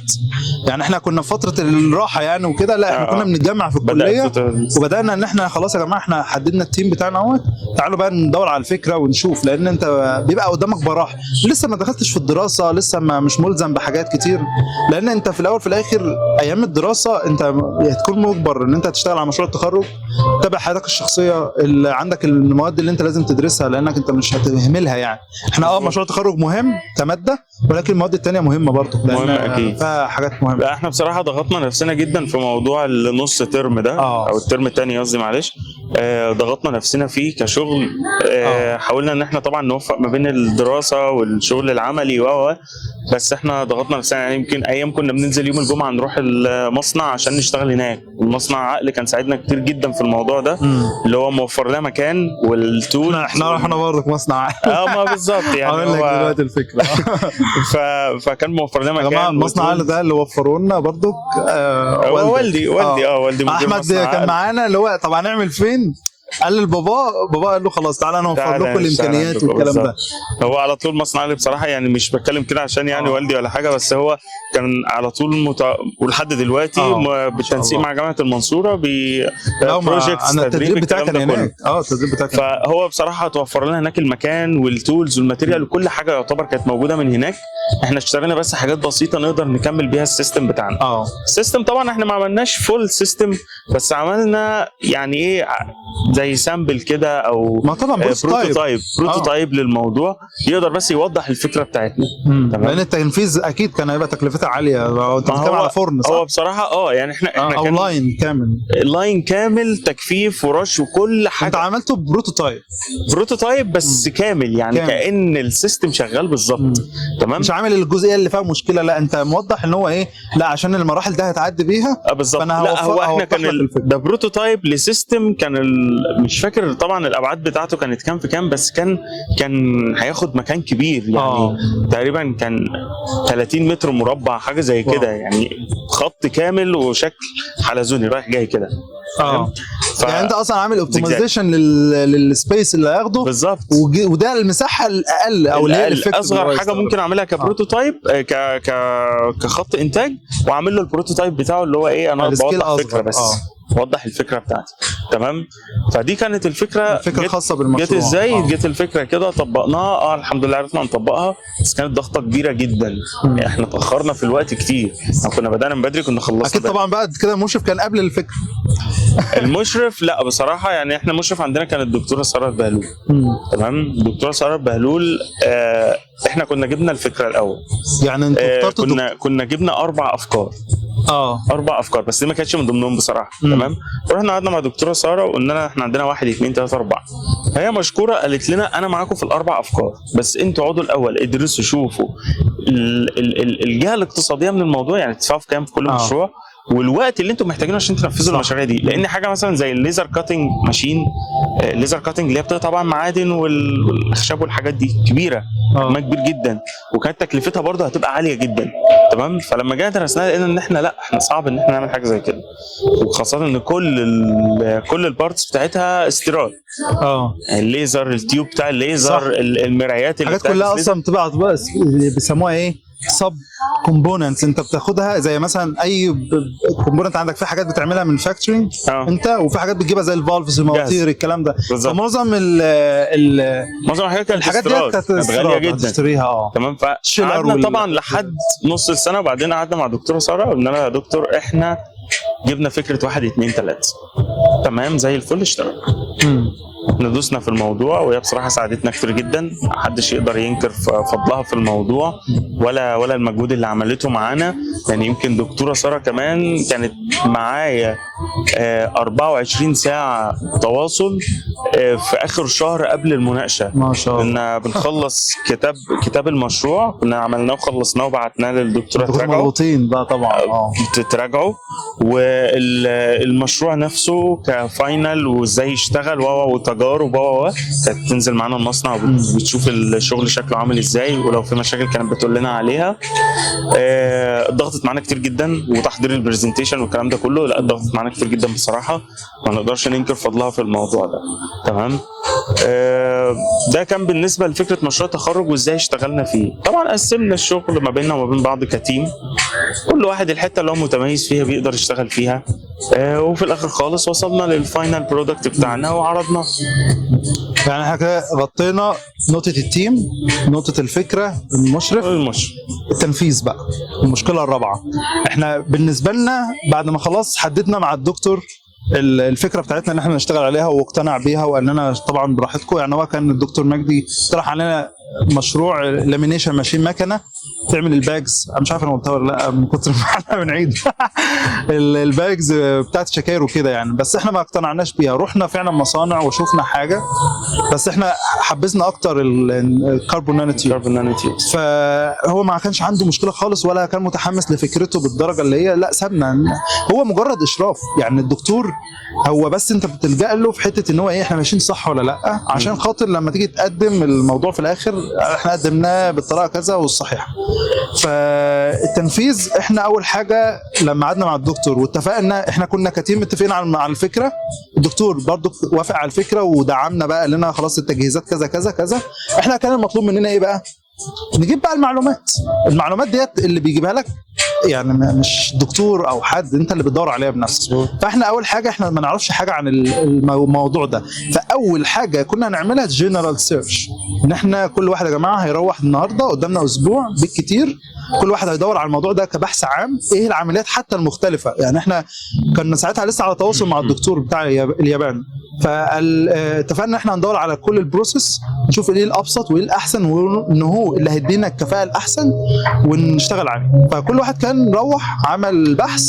يعني احنا كنا في فتره الراحه يعني وكده، لا احنا كنا بنتجمع في الكليه وبدانا ان احنا خلاص يا جماعه احنا حددنا التيم بتاعنا اهوت، تعالوا بقى ندور على الفكره ونشوف. لان انت بيبقى قدامك براح، لسه ما دخلتش في الدراسه، لسه ما مش ملزم بحاجات كتير. لان انت في الاول في الاخر ايام الدراسه انت هتكون مجبر ان انت تشتغل على مشروع التخرج، تتابع حياتك الشخصيه، اللي عندك المواد اللي انت لازم تدرسها لانك انت مش هتهملها. يعني احنا مشروع التخرج مهم كماده، ولكن المواد الثانيه مهمه برضه مهمه اكيد، فيها حاجات مهمه. لا احنا بصراحه ضغطنا نفسنا جدا في موضوع النص ترم ده او الترم الثاني قصدي، معلش. ضغطنا نفسنا فيه كشغل. حاولنا ان احنا طبعا نوفق ما بين الدراسه والشغل العملي بس احنا ضغطنا نفسنا. يعني يمكن ايام كنا بننزل يوم الجمعه نروح المصنع عشان نشتغل هناك. المصنع عقل كان ساعدنا كتير جدا في الموضوع ده، اللي هو موفر لنا مكان والتول. احنا رحنا برضه مصنع ما بالظبط يعني هقول لك دلوقتي الفكره. فكان موفر لنا مكان. المصنع عقل ده اللي وفروا لنا برضه والدي احمد كان معانا، اللي هو طب هنعمل فين؟ قال لبابا، بابا قال له خلاص تعالى انا اوفر لكم الامكانيات والكلام ده. هو على طول مصنع لي بصراحه، يعني مش بتكلم كده عشان يعني والدي ولا حاجه، بس هو كان على طول ولحد دلوقتي بالتنسيق مع جامعه المنصوره بروجكتس التدريب بتاعك كان هناك. التدريب بتاعك فهو بصراحه توفر لنا هناك المكان والتولز والماتيريال وكل حاجه يعتبر كانت موجوده من هناك. احنا اشتغلنا بس حاجات بسيطه نقدر نكمل بيها السيستم بتاعنا. السيستم طبعا احنا ما عملناش فول سيستم، بس عملنا يعني ايه زي سامبل كده او ما طبعا بروتوتايب للموضوع يقدر بس يوضح الفكره بتاعتنا. لان التنفيذ اكيد كان هيبقى تكلفتها عاليه لو انت بتتكلم على فرن، صح؟ هو بصراحه يعني احنا كان لاين كامل تكفيف ورش وكل حاجه. انت عملته بروتوتايب بس كامل يعني كأن السيستم شغال بالظبط. تمام. مش عامل الجزئيه اللي فيها مشكله، لا انت موضح ان هو ايه، لا عشان المراحل ده هتعدي بيها بالظبط. لا هو احنا كان ده بروتوتايب لسيستم كان مش فاكر طبعا الابعاد بتاعته كانت كام في كام، بس كان هياخد مكان كبير يعني. تقريبا كان 30 متر مربع حاجه زي كده يعني، خط كامل وشكل حلزوني رايح جاي كده. يعني انت اصلا عامل اوبتمايزيشن للسبيس اللي هياخده بالظبط، وده المساحه الاقل او اللي هي اصغر حاجه ممكن اعملها كبروتوتايب كخط انتاج، واعمل له البروتوتايب بتاعه اللي هو ايه، انا بوضح فكره بس. اوضح الفكره بتاعتي. تمام. فدي كانت الفكره خاصه بالمشروع. جت ازاي؟ جت الفكره كده طبقناها، الحمد لله عرفنا نطبقها، بس كانت ضغطه كبيره جدا. احنا اتاخرنا في الوقت كتير، احنا كنا بدانا من بدري، كنا خلصنا اكيد طبعا. بعد كده المشرف كان قبل الفكره. المشرف لا بصراحه، يعني احنا المشرف عندنا كانت الدكتوره ساره بهلول. تمام. الدكتوره ساره بهلول، احنا كنا جبنا الفكره الاول، يعني انتوا اخترتوا كنا جبنا 4 افكار. 4 افكار، بس دي ما كانتش من ضمنهم بصراحه. تمام. ورحنا قعدنا مع الدكتوره ساره وقلنا لها احنا عندنا 1 2 3 4. فهي مشكوره قالت لنا انا معاكم في ال4 افكار، بس انتوا اقعدوا الاول ادرسوا شوفوا الجهه الاقتصاديه من الموضوع، يعني تدفعوا في كام في كل مشروع، والوقت اللي انتم محتاجينه عشان تنفذوا المشاريع دي. لان حاجه مثلا زي الليزر كاتنج ماشين، الليزر كاتنج اللي هي بتقطع طبعا معادن والخشب والحاجات دي كبيره، حجمها كبير جدا، وكانت تكلفتها برضه هتبقى عاليه جدا. تمام. فلما جينا درسناها لقينا ان احنا لا، احنا صعب ان احنا نعمل حاجه زي كده، وخاصه ان كل البارتس بتاعتها استيراد. الليزر، التيوب بتاع الليزر، المرايات، الحاجات كلها اصلا بتبقى بيسموها ايه، سب كومبوننتس. انت بتاخدها زي مثلا اي كومبوننت عندك، في حاجات بتعملها من فاكتورينج انت، وفي حاجات بتجيبها زي الفالفز، المواتير، الكلام ده. فمعظم معظم الحاجات كانت غاليه جدا تشتريها. تمام. فقعدنا طبعا لحد نص السنه، وبعدين قعدنا مع الدكتوره ساره قلنا لها يا دكتور احنا جبنا فكره 1 2 3. تمام. زي الفل، اشتغل. احنا دوسنا في الموضوع، وهي بصراحه ساعدتنا كتير جدا، محدش يقدر ينكر فضلها في الموضوع ولا المجهود اللي عملته معانا. يعني يمكن دكتوره ساره كمان كانت معايا 24 ساعه تواصل في اخر شهر قبل المناقشه. ما شاء الله. كنا بنخلص كتاب المشروع، كنا عملناه وخلصناه وبعتناه للدكتوره تراجعه. مضغوطين بقى طبعا. تراجعه، والمشروع نفسه كفاينل وازاي يشتغل وتجارب كانت تنزل معانا المصنع وبتشوف الشغل شكله عامل ازاي، ولو في مشاكل كانت بتقول لنا عليها. ضغطت معانا كتير جدا، وتحضير البرزنتيشن والكلام ده كله، لا ضغطت معانا كتير جدا بصراحه، ما نقدرش ننكر فضلها في الموضوع ده. تمام. ده كان بالنسبه لفكره مشروع التخرج وازاي اشتغلنا فيه. طبعا قسمنا الشغل ما بيننا وما بين بعض كتيم، كل واحد الحته اللي هو متميز فيها بيقدر يشتغل فيها، وفي الاخر خالص وصلنا للفاينل برودكت بتاعنا وعرضناه. يعني احنا كده غطينا نقطه التيم، نقطه الفكره، المشرف، التنفيذ. بقى المشكله الرابعه، احنا بالنسبه لنا بعد ما خلاص حددنا مع الدكتور الفكره بتاعتنا ان احنا نشتغل عليها واقتنع بيها، وقال لنا طبعا براحتكم. يعني هو كان الدكتور مجدي اقترح علينا مشروع لامينيشن ماشين، مكنه تعمل الباجز. انا مش عارف انا قلتها ولا لا من كتر ما احنا بنعيد الباجز بتاعت شكاير وكده يعني، بس احنا ما اقتنعناش بيها. رحنا فعلا مصانع وشوفنا حاجه، بس احنا حبذنا اكتر الكربون نانوتيوب. فهو ما كانش عنده مشكله خالص، ولا كان متحمس لفكرته بالدرجه اللي هي، لا سابنا. هو مجرد اشراف يعني. الدكتور هو بس انت بتلجأ له في حته ان هو ايه، احنا ماشيين صح ولا لا، عشان خاطر لما تيجي تقدم الموضوع في الاخر احنا قدمناه بالطريقه كذا والصحيحه. فالتنفيذ، احنا اول حاجه لما قعدنا مع الدكتور واتفقنا، احنا كنا كتيم متفقين على الفكره، الدكتور برضو وافق على الفكره ودعمنا بقى، قال لنا خلاص التجهيزات كذا كذا كذا. احنا كان المطلوب مننا ايه بقى؟ نجيب بقى المعلومات ديت اللي بيجيبها لك يعني مش دكتور او حد، انت اللي بتدور عليها بنفسك. فاحنا اول حاجه احنا ما نعرفش حاجه عن الموضوع ده، فاول حاجه كنا نعملها جنرال سيرش، ان احنا كل واحد يا جماعه هيروح النهارده قدامنا اسبوع بالكتير، كل واحد هيدور على الموضوع ده كبحث عام، ايه العمليات حتى المختلفه. يعني احنا كنا ساعتها لسه على تواصل مع الدكتور بتاع اليابان، فاتفقنا احنا هندور على كل البروسيس، نشوف ايه الابسط وايه الاحسن، وان هو اللي هيدينا الكفاءه الاحسن ونشتغل عليه. فكل واحد كان روح عمل بحث.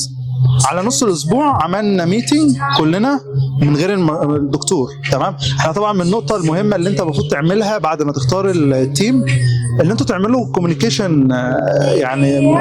على نص الاسبوع عملنا ميتنج كلنا من غير الدكتور. تمام. احنا طبعا من النقطه المهمه اللي انت المفروض تعملها بعد ما تختار التيم، اللي انتوا تعملوا كوميونيكيشن، يعني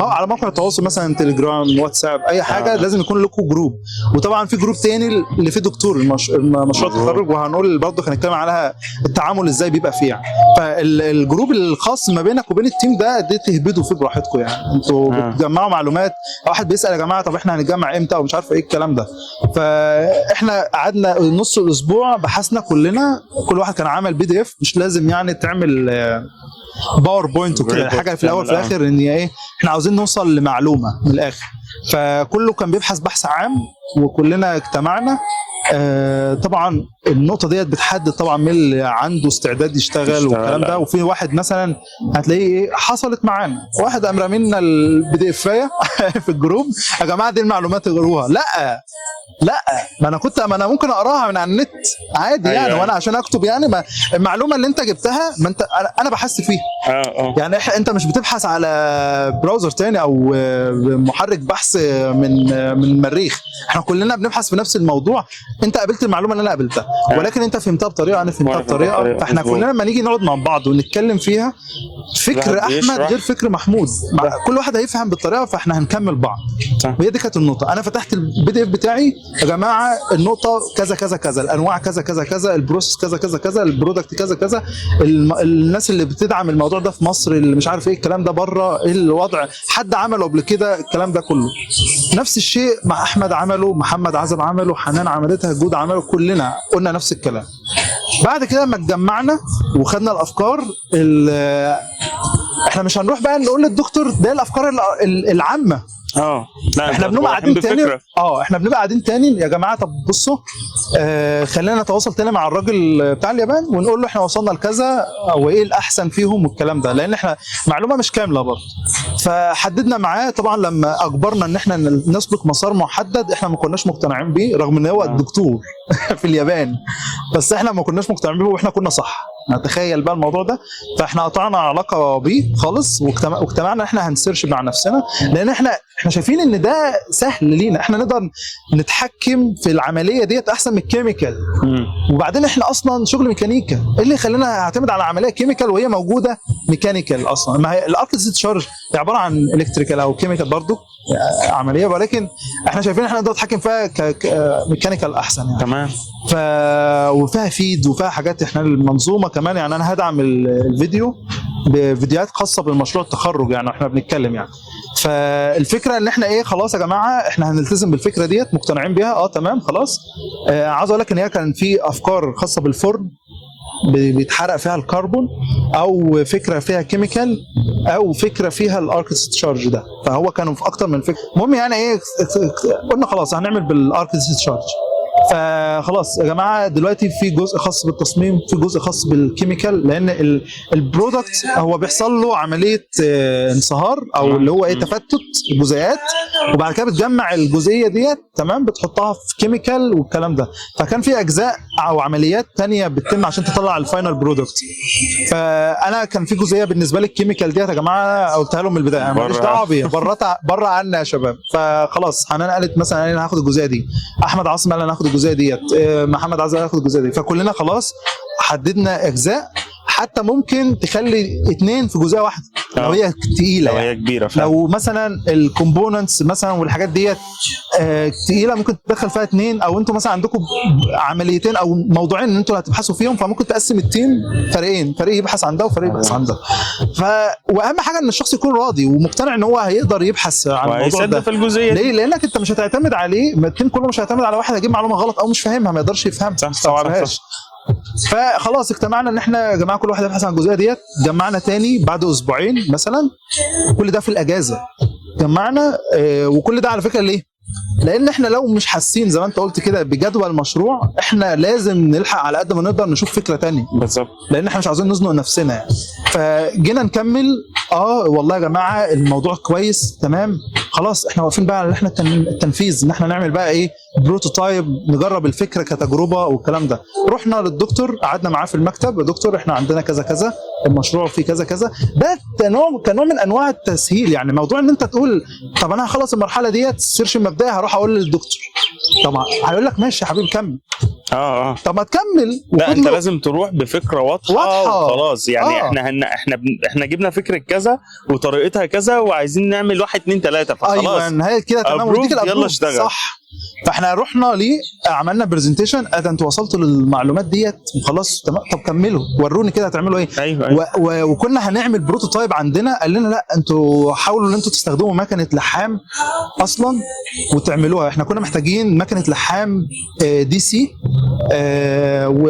على موقع التواصل مثلا تليجرام، واتساب، اي حاجه لازم يكون لكم جروب. وطبعا في جروب تاني اللي فيه دكتور مشروع التخرج، وهنقول برضه هنتكلم عليها التعامل ازاي بيبقى فيه يعني. فالجروب الخاص ما بينك وبين التيم ده تهبدوا فيه براحتكم يعني. انتوا بتجمعوا معلومات، واحد بيسال يا جماعه طب احنا هنتجمع امتى ومش عارف ايه الكلام ده. فاحنا قعدنا نص الاسبوع بحثنا كلنا، كل واحد كان عامل PDF، مش لازم يعني تعمل باوربوينت وكده، حاجه في الاول في الاخر ان ايه، احنا عاوزين نوصل لمعلومه من الاخر. فكله كان بيبحث بحث عام وكلنا اجتمعنا. طبعا النقطه ديت بتحدد طبعا مين اللي عنده استعداد يشتغل والكلام ده. وفي واحد مثلا هتلاقيه ايه حصلت معانا، واحد قام رامينا البي دي افايه في الجروب، يا جماعه دي المعلومات اقروها. لا ما انا ممكن اقراها من على النت عادي يعني. أيوة. وانا عشان اكتب يعني المعلومه اللي انت جبتها، ما انت انا بحثت فيها. يعني انت مش بتبحث على براوزر تاني او محرك بحث من المريخ، احنا كلنا بنبحث في نفس الموضوع. انت قابلت المعلومه اللي انا قابلتها، ولكن انت فهمتها بطريقه انا فهمتها بطريقه. فاحنا كلنا لما نيجي نقعد مع بعض ونتكلم فيها، فكر احمد غير فكر محمود، كل واحد هيفهم بالطريقه، فاحنا هنكمل بعض. وهي دي كانت النقطه. انا فتحت البي دي اف بتاعي، يا جماعه النقطه كذا كذا كذا، الانواع كذا كذا كذا، البروسيس كذا كذا كذا، البرودكت كذا كذا، الناس اللي بتدعم الموضوع ده في مصر، اللي مش عارف ايه الكلام ده بره، ايه الوضع، حد عمله قبل كده الكلام ده كله. نفس الشيء مع احمد عمله، محمد عزب عمله، حنان عملتها، جود عمله، كلنا قلنا نفس الكلام. بعد كده لما اتجمعنا وخدنا الافكار، احنا مش هنروح بقى نقول للدكتور ده الافكار العامه. لا، احنا بنبقى قاعدين تاني. احنا بنبقى قاعدين تاني، يا جماعه طب بصوا، خلينا نتواصل تاني مع الراجل بتاع اليابان ونقول له احنا وصلنا لكذا او ايه الاحسن فيهم والكلام ده، لان احنا معلومه مش كامله برضه. فحددنا معاه طبعا، لما اجبرنا ان احنا نسلك مسار محدد احنا ما كناش مقتنعين بيه، رغم ان هو الدكتور في اليابان، بس احنا ما كناش مقتنعين بيه واحنا كنا صح. نتخيل بقى الموضوع ده. فاحنا قطعنا علاقه بيه خالص، واجتمعنا احنا هنسيرش مع نفسنا، لان احنا شايفين ان ده سهل لينا، احنا نقدر نتحكم في العمليه ديت احسن من الكيميكال. وبعدين احنا اصلا شغل ميكانيكا، ايه اللي يخلينا نعتمد على عمليه كيميكال وهي موجوده ميكانيكال اصلا؟ ما هي الارك ديسشارج عباره عن الكتريكال او كيميكال برضو عمليه، ولكن احنا شايفين احنا نقدر نتحكم فيها كميكانيكال احسن يعني. تمام. وفيها فيد وفيها حاجات، احنا المنظومه كمان يعني. انا هدعم الفيديو بفيديوهات خاصه بالمشروع التخرج يعني، احنا بنتكلم يعني. فالفكره ان احنا ايه، خلاص يا جماعه احنا هنلتزم بالفكره ديت، مقتنعين بيها، تمام خلاص. عاوز اقول لك ان هي كان في افكار خاصه بالفرن بيتحرق فيها الكربون، او فكره فيها كيميكال، او فكره فيها الارك ديسشارج ده. فهو كانوا في اكتر من فكره. المهم يعني ايه، قلنا خلاص هنعمل بالارك ديسشارج. فخلاص يا جماعه دلوقتي في جزء خاص بالتصميم، في جزء خاص بالكيميكال، لان البرودكت هو بيحصل له عمليه انصهار، او اللي هو ايه، تفتت الجزيئات، وبعد كده بتجمع الجزئيه ديت تمام، بتحطها في كيميكال والكلام ده. فكان في اجزاء او عمليات تانية بتتم عشان تطلع الفاينل برودكت. فانا كان في جزئيه بالنسبه لي الكيميكال ديت يا جماعه قلتها لهم من البدايه، ماليش دعوه بيها، بره عنا يا شباب. فخلاص حنان قالت مثلا انا هاخد الجزئيه دي، احمد عاصم قال انا هاخد الجزئيه ديت، محمد عايز ياخد الجزئيه دي. فكلنا خلاص حددنا اجزاء، حتى ممكن تخلي 2 في جزئيه واحده لو هي تقيله، لو هي كبيره فعلا. لو مثلا الكومبوننتس مثلا والحاجات ديت تقيله، ممكن تدخل فيها 2، او انتوا مثلا عندكم عمليتين او موضوعين ان انتوا هتبحثوا فيهم، فممكن تقسم التيم فريقين، فريق يبحث عن ده وفريق يبحث عن ده. واهم حاجه ان الشخص يكون راضي ومقتنع ان هو هيقدر يبحث عن الموضوع ده. في الجزئيه ليه؟ لانك انت مش هتعتمد عليه، التيم كله مش هيعتمد على واحد هيجيب معلومه غلط او مش فاهمها، ما يقدرش يفهمها. صح. فخلاص اجتمعنا ان احنا يا جماعه كل واحد يبحث عن الجزئيه ديت. جمعنا تاني بعد اسبوعين مثلا، كل ده في الاجازه جمعنا. وكل ده على فكره ليه؟ لان احنا لو مش حاسين زي ما انت قلت كده بجدوى المشروع، احنا لازم نلحق على قد ما نقدر نشوف فكره تانية بالظبط، لان احنا مش عاوزين نزنق نفسنا يعني. فجينا نكمل، والله يا جماعه الموضوع كويس تمام، خلاص احنا واقفين بقى على احنا التنفيذ، ان احنا نعمل بقى ايه، بروتوتايب، نجرب الفكره كتجربه والكلام ده. رحنا للدكتور، قعدنا معاه في المكتب، يا دكتور احنا عندنا كذا كذا، المشروع فيه كذا كذا. ده كنوع من انواع التسهيل يعني. موضوع ان انت تقول طب انا هخلص المرحله ديت السيرش المبدئي هروح اقول للدكتور، طبعا هيقول لك ماشي يا حبيبي كمل. طب ما تكمل. لا انت لازم تروح بفكره واضحه وخلاص يعني. احنا جبنا فكره كذا وطريقتها كذا وعايزين نعمل 1 2 3 فخلاص. ايوه هي كده تمام، وديك يلا اشتغل صح. فاحنا رحنا ليه، عملنا برزنتيشن، انتوا وصلتوا للمعلومات ديت وخلاص تمام، طب كملوا وروني كده هتعملوا ايه. أيوة. وكنا هنعمل بروتوتايب عندنا، قال لنا لا انتوا حاولوا ان انتوا تستخدموا مكنه لحام اصلا وتعملوها. احنا كنا محتاجين مكنه لحام دي سي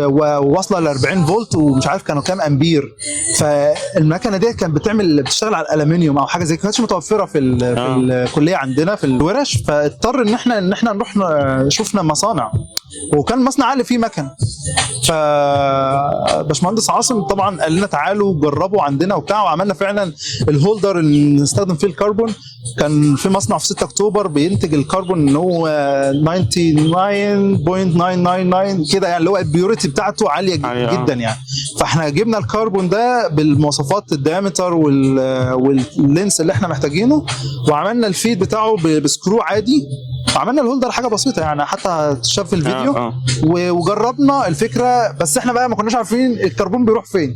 وواصله ل 40 فولت ومش عارف كانوا كام امبير. فالمكنه دي كانت بتشتغل على الالومنيوم او حاجه زي كده، كانتش متوفره في الكليه عندنا في الورش. فاضطر ان احنا نروح شفنا مصانع، وكان مصنع عالي فيه مكن. فباشمهندس عاصم طبعا قال لنا تعالوا جربوا عندنا وبتاع، وعملنا فعلا الهولدر اللي نستخدم فيه الكربون. كان في مصنع في 6 اكتوبر بينتج الكربون ان هو 99.999 كده، يعني اللي هو البيوريتي بتاعته عاليه جدا يعني. فاحنا جبنا الكربون ده بالمواصفات الديامتر واللينس اللي احنا محتاجينه، وعملنا الفيد بتاعه بسكرو عادي، وعملنا الهولدر حاجه بسيطه يعني حتى تشاف في الفيديو. وجربنا الفكره، بس احنا بقى ما كناش عارفين الكربون بيروح فين.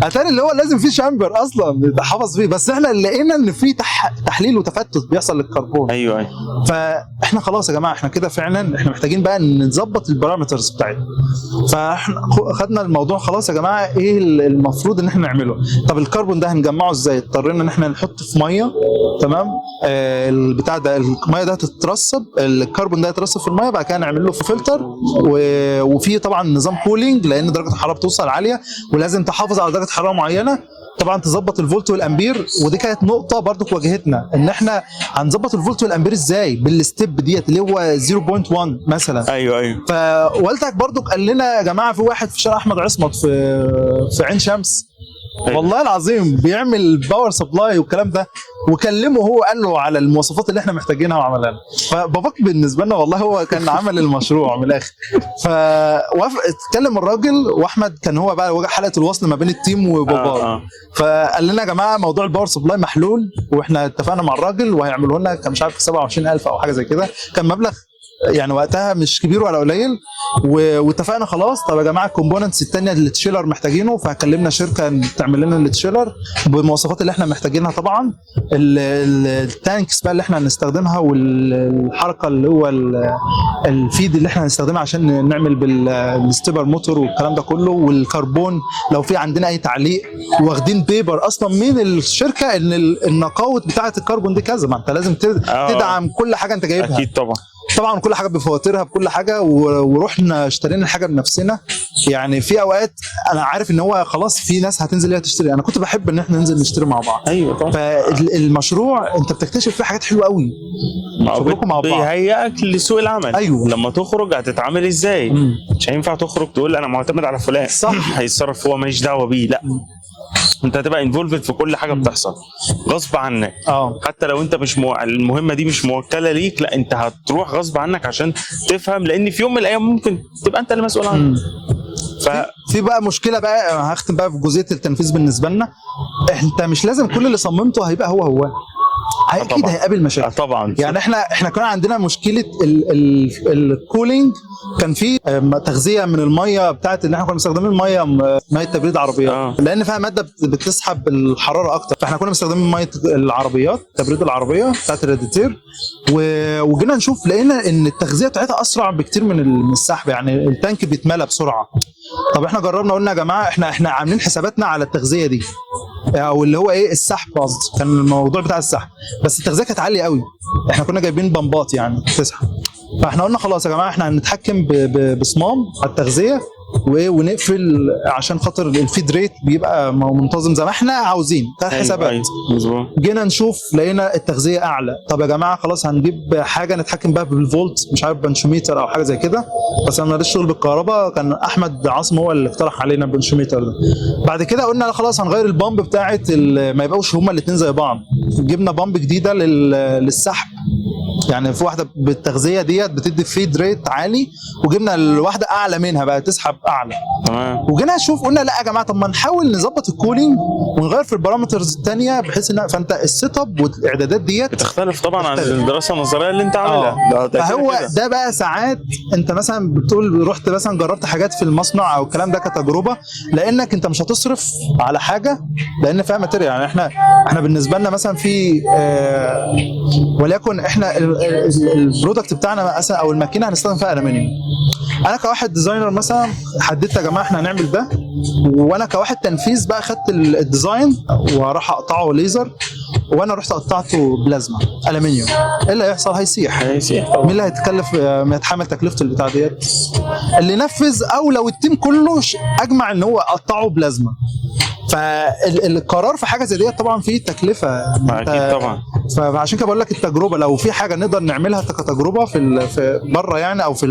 اتاري اللي هو لازم فيه شامبر اصلا يتحفظ فيه، بس احنا لقينا ان في تحليل وتفتت بيحصل للكربون. ايوه. فاحنا خلاص يا جماعه احنا كده فعلا احنا محتاجين بقى نظبط البارامترز بتاعتنا. فاحنا خدنا الموضوع خلاص يا جماعه ايه المفروض ان احنا نعمله. طب الكربون ده هنجمعه ازاي؟ اضطرينا ان احنا نحط في ميه، تمام، البتاع ده الميه ده تترسب، الكربون ده يترسب في الميه، بعد كده نعمل له في فلتر، وفي طبعا نظام كولينج لان درجه الحراره بتوصل عاليه ولازم تحافظ على درجه حراره معينه، طبعا تظبط الفولت والامبير. ودي كانت نقطه برضو واجهتنا، ان احنا هنظبط الفولت والامبير ازاي بالستيب ديت اللي هو 0.1 مثلا. ايوه. فوالدك برضو قال لنا يا جماعه في واحد في شارع احمد عصمت في عين شمس، والله العظيم بيعمل باور سبلاي والكلام ده، وكلمه هو قال له على المواصفات اللي احنا محتاجينها وعملها لنا. فباباك بالنسبه لنا والله هو كان عمل المشروع من الاخر. فوافق اتكلم الراجل، واحمد كان هو بقى حلقه الوصل ما بين التيم وبابا. فقال لنا يا جماعه موضوع الباور سبلاي محلول، واحنا اتفقنا مع الراجل وهيعملوا لنا كان مش عارف 27,000 او حاجه زي كده، كان مبلغ يعني وقتها مش كبير ولا قليل. واتفقنا خلاص. طب يا جماعه الكومبوننتس الثانيه اللي التشيلر محتاجينه، فكلمنا شركه تعمل لنا التشيلر بالمواصفات اللي احنا محتاجينها. طبعا التانكس بقى اللي احنا هنستخدمها، والحركه اللي هو الفيد اللي احنا هنستخدمها عشان نعمل بالستيبر موتور والكلام ده كله، والكربون لو في عندنا اي تعليق، واخدين بيبر اصلا من الشركه ان النقاوه بتاعه الكربون دي كذا، ما انت لازم تدعم كل حاجه انت جايبها. اكيد طبعا كل حاجه بفواتيرها بكل حاجه، ورحنا اشترينا الحاجه بنفسنا. يعني في اوقات انا عارف ان هو خلاص في ناس هتنزل هي تشتري، انا كنت بحب ان احنا ننزل نشتري مع بعض. ايوه طبعا. فالمشروع انت بتكتشف فيه حاجات حلوه قوي شغلكم مع بعض، بيهيئك لسوق العمل. ايوه. لما تخرج هتتعامل ازاي؟ مش هينفع تخرج تقول انا معتمد على فلان، صح، هيتصرف هو ماليش دعوه بيه، لا. انت هتبقى انفولفد في كل حاجه بتحصل غصب عنك. حتى لو انت مش المهمه دي مش موكله ليك، لا انت هتروح غصب عنك عشان تفهم، لان في يوم من الايام ممكن تبقى انت اللي مسؤول عنه. في بقى مشكله بقى، هختم بقى في جزئيه التنفيذ بالنسبه لنا. انت مش لازم كل اللي صممته هيبقى هو اكيد هيقابل مشاكل. طبعا. يعني احنا كان عندنا مشكله الكولينج، كان في تغذيه من الميه بتاعت اللي احنا كنا مستخدمين ميه تبريد عربيات. لان فيها ماده بتسحب الحراره اكتر، فاحنا كنا مستخدمين ميه العربيات تبريد العربيه بتاعت الراديتير. وجينا نشوف لقينا ان التغذيه بتاعتها اسرع بكتير من السحب، يعني التانك بيتملى بسرعه. طب احنا جربنا قلنا يا جماعه احنا عاملين حساباتنا على التغذيه دي، او اللي هو ايه السحب، قصدي كان الموضوع بتاع السحب، بس التغذيه كانت عاليه قوي. احنا كنا جايبين بمبات يعني تسحب. فاحنا قلنا خلاص يا جماعه احنا هنتحكم بصمام على التغذيه ونقفل عشان خاطر الفيد ريت بيبقى منتظم زي ما احنا عاوزين كحسابات. جينا نشوف لقينا التغذيه اعلى. طب يا جماعه خلاص هنجيب حاجه نتحكم بها بالفولت، مش عارف بنشوميتر او حاجه زي كده، بس انا ماليش شغل بالكهرباء، كان احمد عاصم هو اللي اقترح علينا البنشوميتر ده. بعد كده قلنا خلاص هنغير البامب بتاعه ما يبقوش هما الاثنين زي بعض، جبنا بامب جديده للسحب. يعني في واحده بالتغذيه ديت بتدي فيد ريت عالي، وجبنا الواحده اعلى منها بقى تسحب اعلى. تمام. وجينا نشوف قلنا لا يا جماعه طب ما نحاول نظبط الكولينج ونغير في البارامترز الثانيه، بحيث ان فانت السيت اب والاعدادات ديت بتختلف طبعا عن الدراسه النظريه اللي انت عاملها. فهو ده بقى ساعات انت مثلا بتقول رحت مثلا جربت حاجات في المصنع او الكلام ده كتجربه، لانك انت مش هتصرف على حاجه لان فيها ماتيريال. يعني احنا بالنسبه لنا مثلا في وليكن احنا البرودكت بتاعنا مثلا او الماكينه هنستخدم فيها الومنيوم. انا كواحد ديزاينر مثلا حددت يا جماعه احنا هنعمل ده، وانا كواحد تنفيذ بقى خدت الديزاين وراح اقطعه ليزر وانا رحت قطعته بلازما الومنيوم، ايه اللي هيحصل؟ هيسيح. مين اللي هيتكلف يتحمل تكلفه البتاع ديت؟ اللي نفذ، او لو التيم كله اجمع ان هو قطعه بلازما. فالقرار في حاجه زي ديت طبعا فيه تكلفه اكيد طبعا. فعشان كده بقول لك التجربه، لو في حاجه نقدر نعملها كتجربه في بره يعني، او في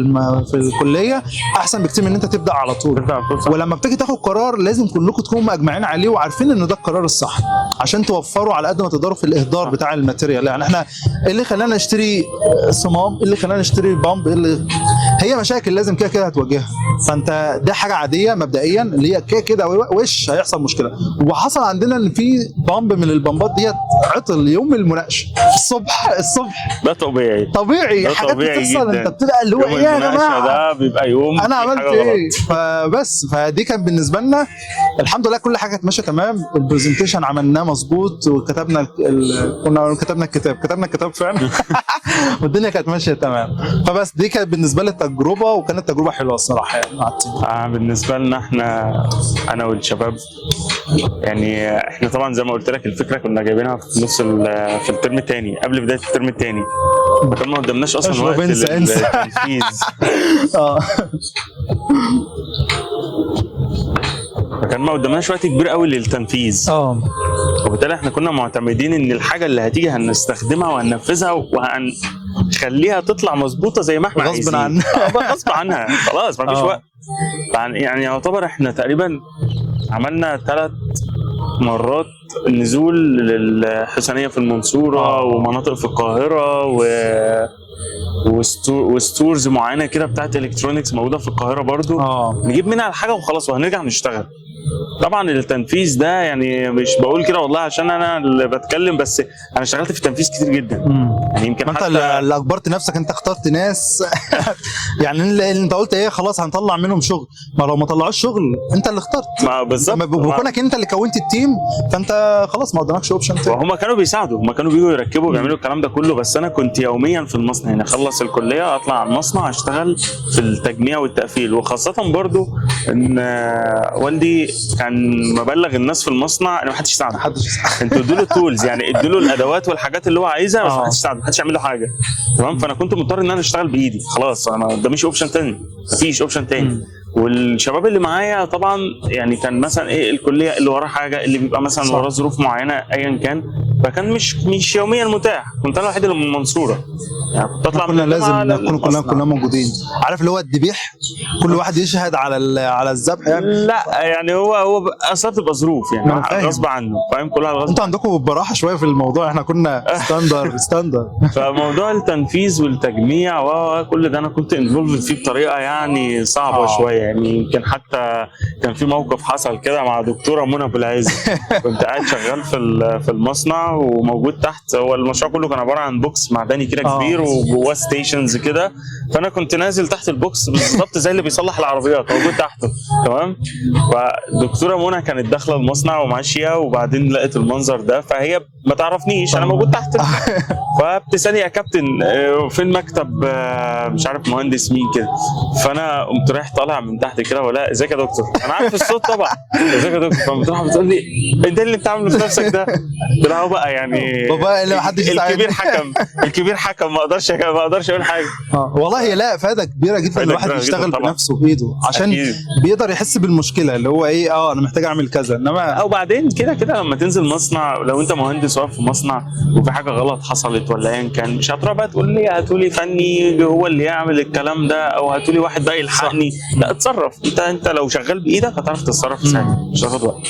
الكليه، احسن بكتير من ان انت تبدا على طول. ولما بتيجي تاخد قرار لازم كلكم تكونوا مجمعين عليه وعارفين ان ده القرار الصح، عشان توفروا على قد ما تقدروا في الاهدار بتاع الماتيريال. يعني احنا إيه اللي خلانا نشتري صمام؟ إيه اللي خلانا نشتري بامب؟ هي مشاكل لازم كده كده هتواجهها. فانت ده حاجه عاديه مبدئيا، اللي هي كده كده وش هيحصل مشكله. وحصل عندنا ان في بامب من البامبات ديت عطل يوم المناقشه الصبح. ده طبيعي حاجات بتحصل، جداً. انت بتبقى اللي هو ايه يا جماعه، ده بيبقى يوم انا عملت ايه؟ فدي كان بالنسبه لنا الحمد لله كل حاجه كانت ماشيه تمام. البرزنتيشن عملناه مظبوط، وكتبنا كتبنا الكتاب فعلا والدنيا كانت ماشيه تمام. فبس دي كانت بالنسبه لي التجربه، وكانت تجربه حلوه الصراحه يعني مع التيم. بالنسبه لنا انا والشباب يعني، احنا طبعا زي ما قلت لك الفكره كنا جايبينها في نص في الترم الثاني، قبل بدايه الترم الثاني، فكان ما قدامناش اصلا وقت للتنفيذ. فكان ما قدامناش وقت كبير قوي للتنفيذ. وبالتالي احنا كنا معتمدين ان الحاجه اللي هتيجي هنستخدمها وهننفذها وهنخليها تطلع مظبوطه زي ما احنا عايزين. غصب عنها خلاص ما فيش وقت. يعني يعتبر احنا تقريبا عملنا 3 مرات نزول للحسينيه في المنصوره ومناطق في القاهره وستورز معينه كده بتاعت الكترونكس موجوده في القاهره برضو. نجيب منها الحاجه وخلاص وهنرجع نشتغل. طبعا التنفيذ ده يعني مش بقول كده والله عشان انا اللي بتكلم، بس انا اشتغلت في التنفيذ كتير جدا. يعني يمكن انت اللي اجبرت نفسك، انت اخترت ناس يعني اللي انت قلت ايه خلاص هنطلع منهم شغل، ما لو ما طلعوش شغل انت اللي اخترت. بالظبط، بكونك انت اللي كونت التيم فانت خلاص ما قدامكش اوبشن تاني. وهم كانوا بيساعدوا، هم كانوا بيجوا يركبوا ويعملوا الكلام ده كله، بس انا كنت يوميا في المصنع. يعني اخلص الكليه اطلع على المصنع اشتغل في التجميع والتقفيل. وخاصه برضو ان والدي كان مبلغ الناس في المصنع ان ما حدش يساعده. انتوا ادوا له التولز، يعني ادوا له الادوات والحاجات اللي هو عايزها، بس ما حدش يساعده، ما حدش يعمل له حاجه. تمام. فانا كنت مضطر ان انا اشتغل بايدي خلاص، انا ما قداميش اوبشن تاني، مفيش اوبشن تاني. والشباب اللي معايا طبعا يعني كان مثلا ايه الكليه اللي وراه حاجه، اللي بيبقى مثلا وراه ظروف معينه ايا كان، فكان مش يوميا متاح. كنت انا الوحيد اللي من المنصوره، يعني كنت اطلع كنا لازم نكون كلنا موجودين. عارف اللي هو الذبيح كل واحد يشهد على الذبح يعني. لا يعني هو اصلا بتبقى ظروف يعني غصب عنه، فاهم؟ كلها غصب. انتوا عندكم براحه شويه في الموضوع، احنا كنا ستاندر. فموضوع التنفيذ والتجميع وكل ده انا كنت انفولفد فيه بطريقه يعني صعبه شويه. يعني يمكن حتى كان في موقف حصل كده مع دكتوره منى ابو العز. كنت قاعد شغال في المصنع وموجود تحت، هو المشروع كله كان عباره عن بوكس معدني كده كبير وجواه ستيشنز كده، فانا كنت نازل تحت البوكس بالظبط زي اللي بيصلح العربيات موجود تحته. تمام. فالدكتوره منى كانت داخله المصنع وماشيه، وبعدين لقيت المنظر ده، فهي ما تعرفنيش انا موجود تحت. فبتسالني يا كابتن فين مكتب مش عارف مهندس مين كده، فانا قمت رايح طالع من تحت كده ولا ازيك يا دكتور، انا عارف الصوت طبعا، ازيك يا دكتور. فقمت رايح بتقول لي انت اللي بتعمله في نفسك ده؟ قلت لها بقى يعني بابا اللي ما حدش الكبير حكم ما اقدرش اقول حاجه. والله هي لا فائده كبيره جدا الواحد يشتغل بنفسه بايده، عشان أكيد. بيقدر يحس بالمشكله اللي هو ايه انا محتاج اعمل كذا. انما او بعدين كده لما تنزل مصنع، لو انت مهندس واقف في مصنع وفي حاجه غلط حصلت ولا ايا كان، مش هتروح بقى تقول لي هاتوا لي فني هو اللي يعمل الكلام ده، او هاتوا لي واحد بقى يلحقني. لا اتصرف انت لو شغال بايدك هتعرف تتصرف ساعتها، مش هتاخد وقت.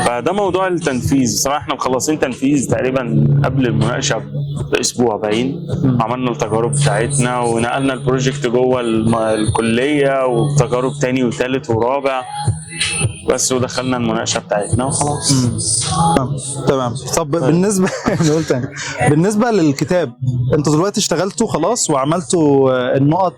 فده موضوع التنفيذ. بصراحه احنا مخلصين تنفيذ تقريبا قبل المناقشه باسبوع باين. عملنا التجارب بتاعتنا ونقلنا البروجكت جوه الكليه، وتجارب تاني وثالث ورابع بس، ودخلنا المناقشه بتاعتنا وخلاص. تمام. طب بالنسبه نقول تاني بالنسبه للكتاب، انتوا دلوقتي اشتغلتوا خلاص وعملتوا النقط،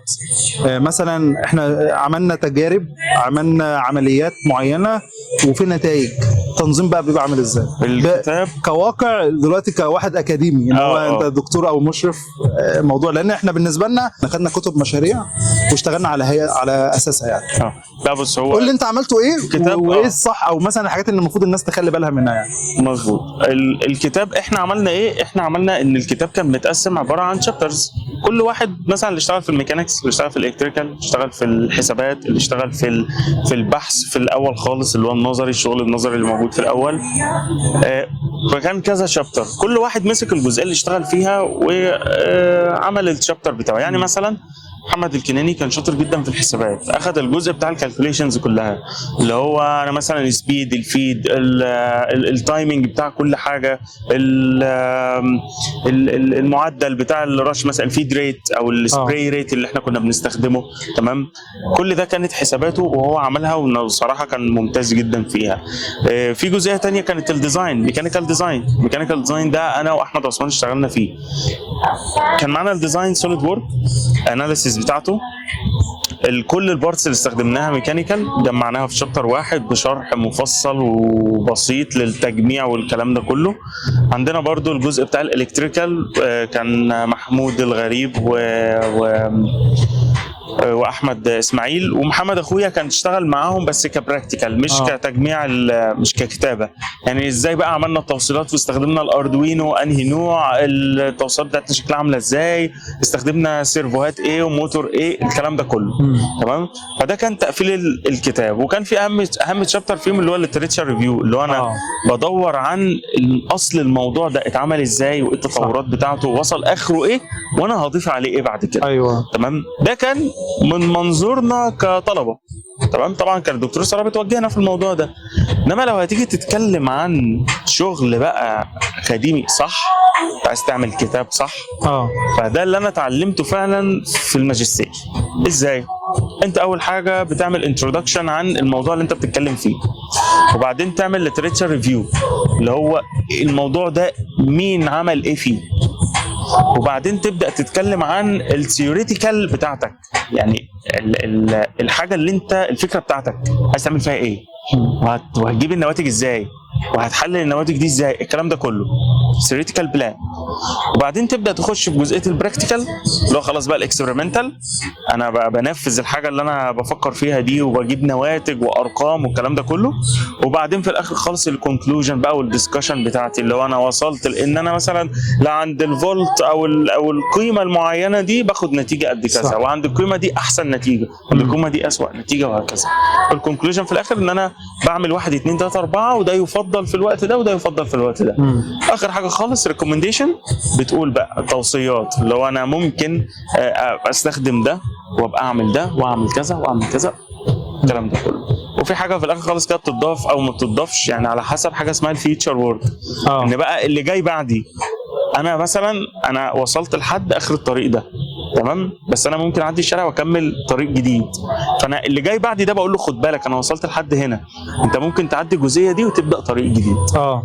مثلا احنا عملنا تجارب، عملنا عمليات معينه وفي نتائج، التنظيم بقى بيبقى عامل ازاي الكتاب كواقع دلوقتي كواحد اكاديمي ان هو انت دكتور او مشرف موضوع، لان احنا بالنسبه لنا خدنا كتب مشاريع واشتغلنا على اساسها يعني. لا بص، هو قول لي انت عملته ايه وايه الصح، او مثلا الحاجات اللي المفروض الناس تخلي بالها منها يعني. مظبوط. الكتاب احنا عملنا ايه؟ احنا عملنا ان الكتاب كان متقسم عباره عن شابترز، كل واحد مثلا اللي اشتغل في الميكانكس، اللي اشتغل في الالكتريكال، اللي اشتغل في الحسابات، اللي اشتغل في البحث في الاول خالص اللي هو النظري، الشغل النظري اللي موجود في الاول. فكان كذا شابتر، كل واحد مسك الجزئيه اللي اشتغل فيها وعمل الشابتر بتاعه. يعني مثلا محمد الكناني كان شاطر جدا في الحسابات، اخذ الجزء بتاع الكالكوليشنز كلها، اللي هو انا مثلا السبيد، الفيد، التايمنج بتاع كل حاجه، المعدل بتاع الرش مثلا، الفيد ريت او السبراي ريت اللي احنا كنا بنستخدمه. تمام، كل ده كانت حساباته وهو عملها، وصراحه كان ممتاز جدا فيها. في جزئيه ثانيه كانت الديزاين، ميكانيكال ديزاين ده انا واحمد عثمان اشتغلنا فيه. كان معانا الديزاين سوليد وورك اناليسيس بتاعته، كل البارتس اللي استخدمناها ميكانيكال جمعناها في شابتر واحد بشرح مفصل وبسيط للتجميع والكلام ده كله. عندنا برضو الجزء بتاع الالكتريكال، كان محمود الغريب واحمد اسماعيل ومحمد اخويا كان اشتغل معاهم بس كبراكتيكال، مش كتجميع، مش ككتابه. يعني ازاي بقى عملنا التوصيلات واستخدمنا الاردوينو، انهي نوع التوصيلات بتاعتنا شكلها عامله ازاي، استخدمنا سيرفوهات ايه وموتور ايه، الكلام ده كله. تمام، فده كان تقفيل الكتاب. وكان في اهم شابتر فيهم اللي هو الليتريتشر ريفيو، اللي هو انا بدور عن اصل الموضوع ده اتعمل ازاي وايه التطورات بتاعته ووصل اخره ايه وانا هضيف عليه ايه بعد كده. ايوه تمام، ده كان من منظورنا كطلبه. تمام، طبعا كان الدكتور ساره بتوجهنا في الموضوع ده. انما لو هتيجي تتكلم عن شغل بقى اكاديمي صح، عايز تعمل كتاب صح، فده اللي انا اتعلمته فعلا في الماجستير. ازاي؟ انت اول حاجه بتعمل انترودكشن عن الموضوع اللي انت بتتكلم فيه، وبعدين تعمل ليتريتشر ريفيو اللي هو الموضوع ده مين عمل ايه فيه، وبعدين تبدا تتكلم عن الثيوريتيكال بتاعتك، يعني الحاجه اللي انت الفكره بتاعتك عايز تعمل فيها ايه، وهتجيب النواتج ازاي، وهتحلل النواتج دي ازاي، الكلام ده كله ثيوريتيكال بلان. وبعدين تبدا تخش في جزئيه البراكتيكال اللي هو خلاص بقى الاكسبيرمنتال، انا بقى بنفذ الحاجه اللي انا بفكر فيها دي وبجيب نواتج وارقام والكلام ده كله. وبعدين في الاخر خالص الكونكلوجن بقى والدسكشن بتاعتي، اللي هو انا وصلت لان انا مثلا عند الفولت او القيمه المعينه دي باخد نتيجه قد كذا، وعند القيمه دي احسن نتيجه، عند القيمه دي اسوأ نتيجه، وهكذا. الكونكلوجن في الاخر ان انا بعمل 1 2 3 4 وده يفضل في الوقت ده وده يفضل في الوقت ده. اخر حاجه خالص ريكومنديشن، بتقول بقى توصيات، اللي هو انا ممكن استخدم ده وابقى اعمل ده واعمل كذا واعمل كذا، الكلام ده كله. وفي حاجه في الاخر خالص كده بتضاف او ما بتضافش، يعني على حسب حاجه اسمها الفيتشر وورك، ان بقى اللي جاي بعدي انا مثلا انا وصلت لحد اخر الطريق ده، تمام، بس انا ممكن اعدي الشارع واكمل طريق جديد، فانا اللي جاي بعدي ده بقول له خد بالك انا وصلت لحد هنا، انت ممكن تعدي الجزئيه دي وتبدا طريق جديد.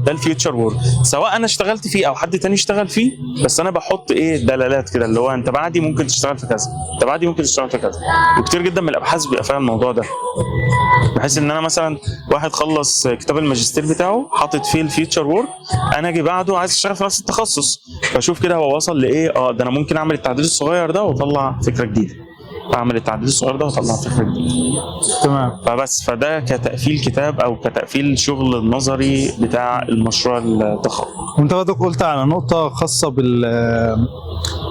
ده الفيوتشر وورك، سواء انا اشتغلت فيه او حد تاني اشتغل فيه، بس انا بحط ايه دلالات كده، اللي هو انت بعدي ممكن تشتغل في كذا، انت بعدي ممكن تشتغل في كذا. وكتير جدا من الابحاث بيبقى فيها الموضوع ده، بحيث ان انا مثلا واحد خلص كتاب الماجستير بتاعه حاطط فيه الفيوتشر وورك، انا اجي بعده عايز اشتغل في نفس التخصص، فاشوف كده هو وصل لايه، ده انا ممكن اعمل التعديل الصغير ده واطلع فكره جديده، بعمل التعديل الصغير ده واطلع فكره جديده. تمام. فده كتقفيل كتاب او كتقفيل شغل النظري بتاع المشروع التخرج. وانت برضك قلت على نقطه خاصه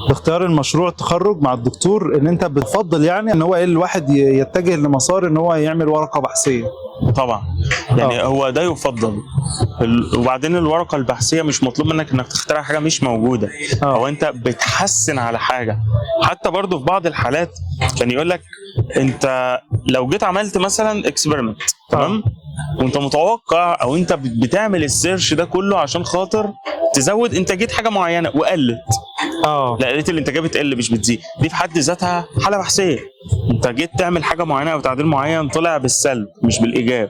باختيار المشروع التخرج مع الدكتور، ان انت بتفضل يعني ان هو الواحد يتجه لمسار ان هو يعمل ورقه بحثيه. طبعا يعني هو ده يفضل. وبعدين الورقه البحثيه مش مطلوب منك انك تخترع حاجه مش موجوده، او انت بتحسن على حاجه. حتى برضو في بعض الحالات كان يقول لك انت لو جيت عملت مثلا اكسبيرمنت، تمام، وانت متوقع او انت بتعمل السيرش ده كله عشان خاطر تزود انتاجيه حاجه معينه وقلت، لا لقيت الانتاجيه بتقل مش بتزيد، دي في حد ذاتها حاله بحثيه. انت جيت تعمل حاجه معينه او تعديل معين طلع بالسلب مش بالايجاب،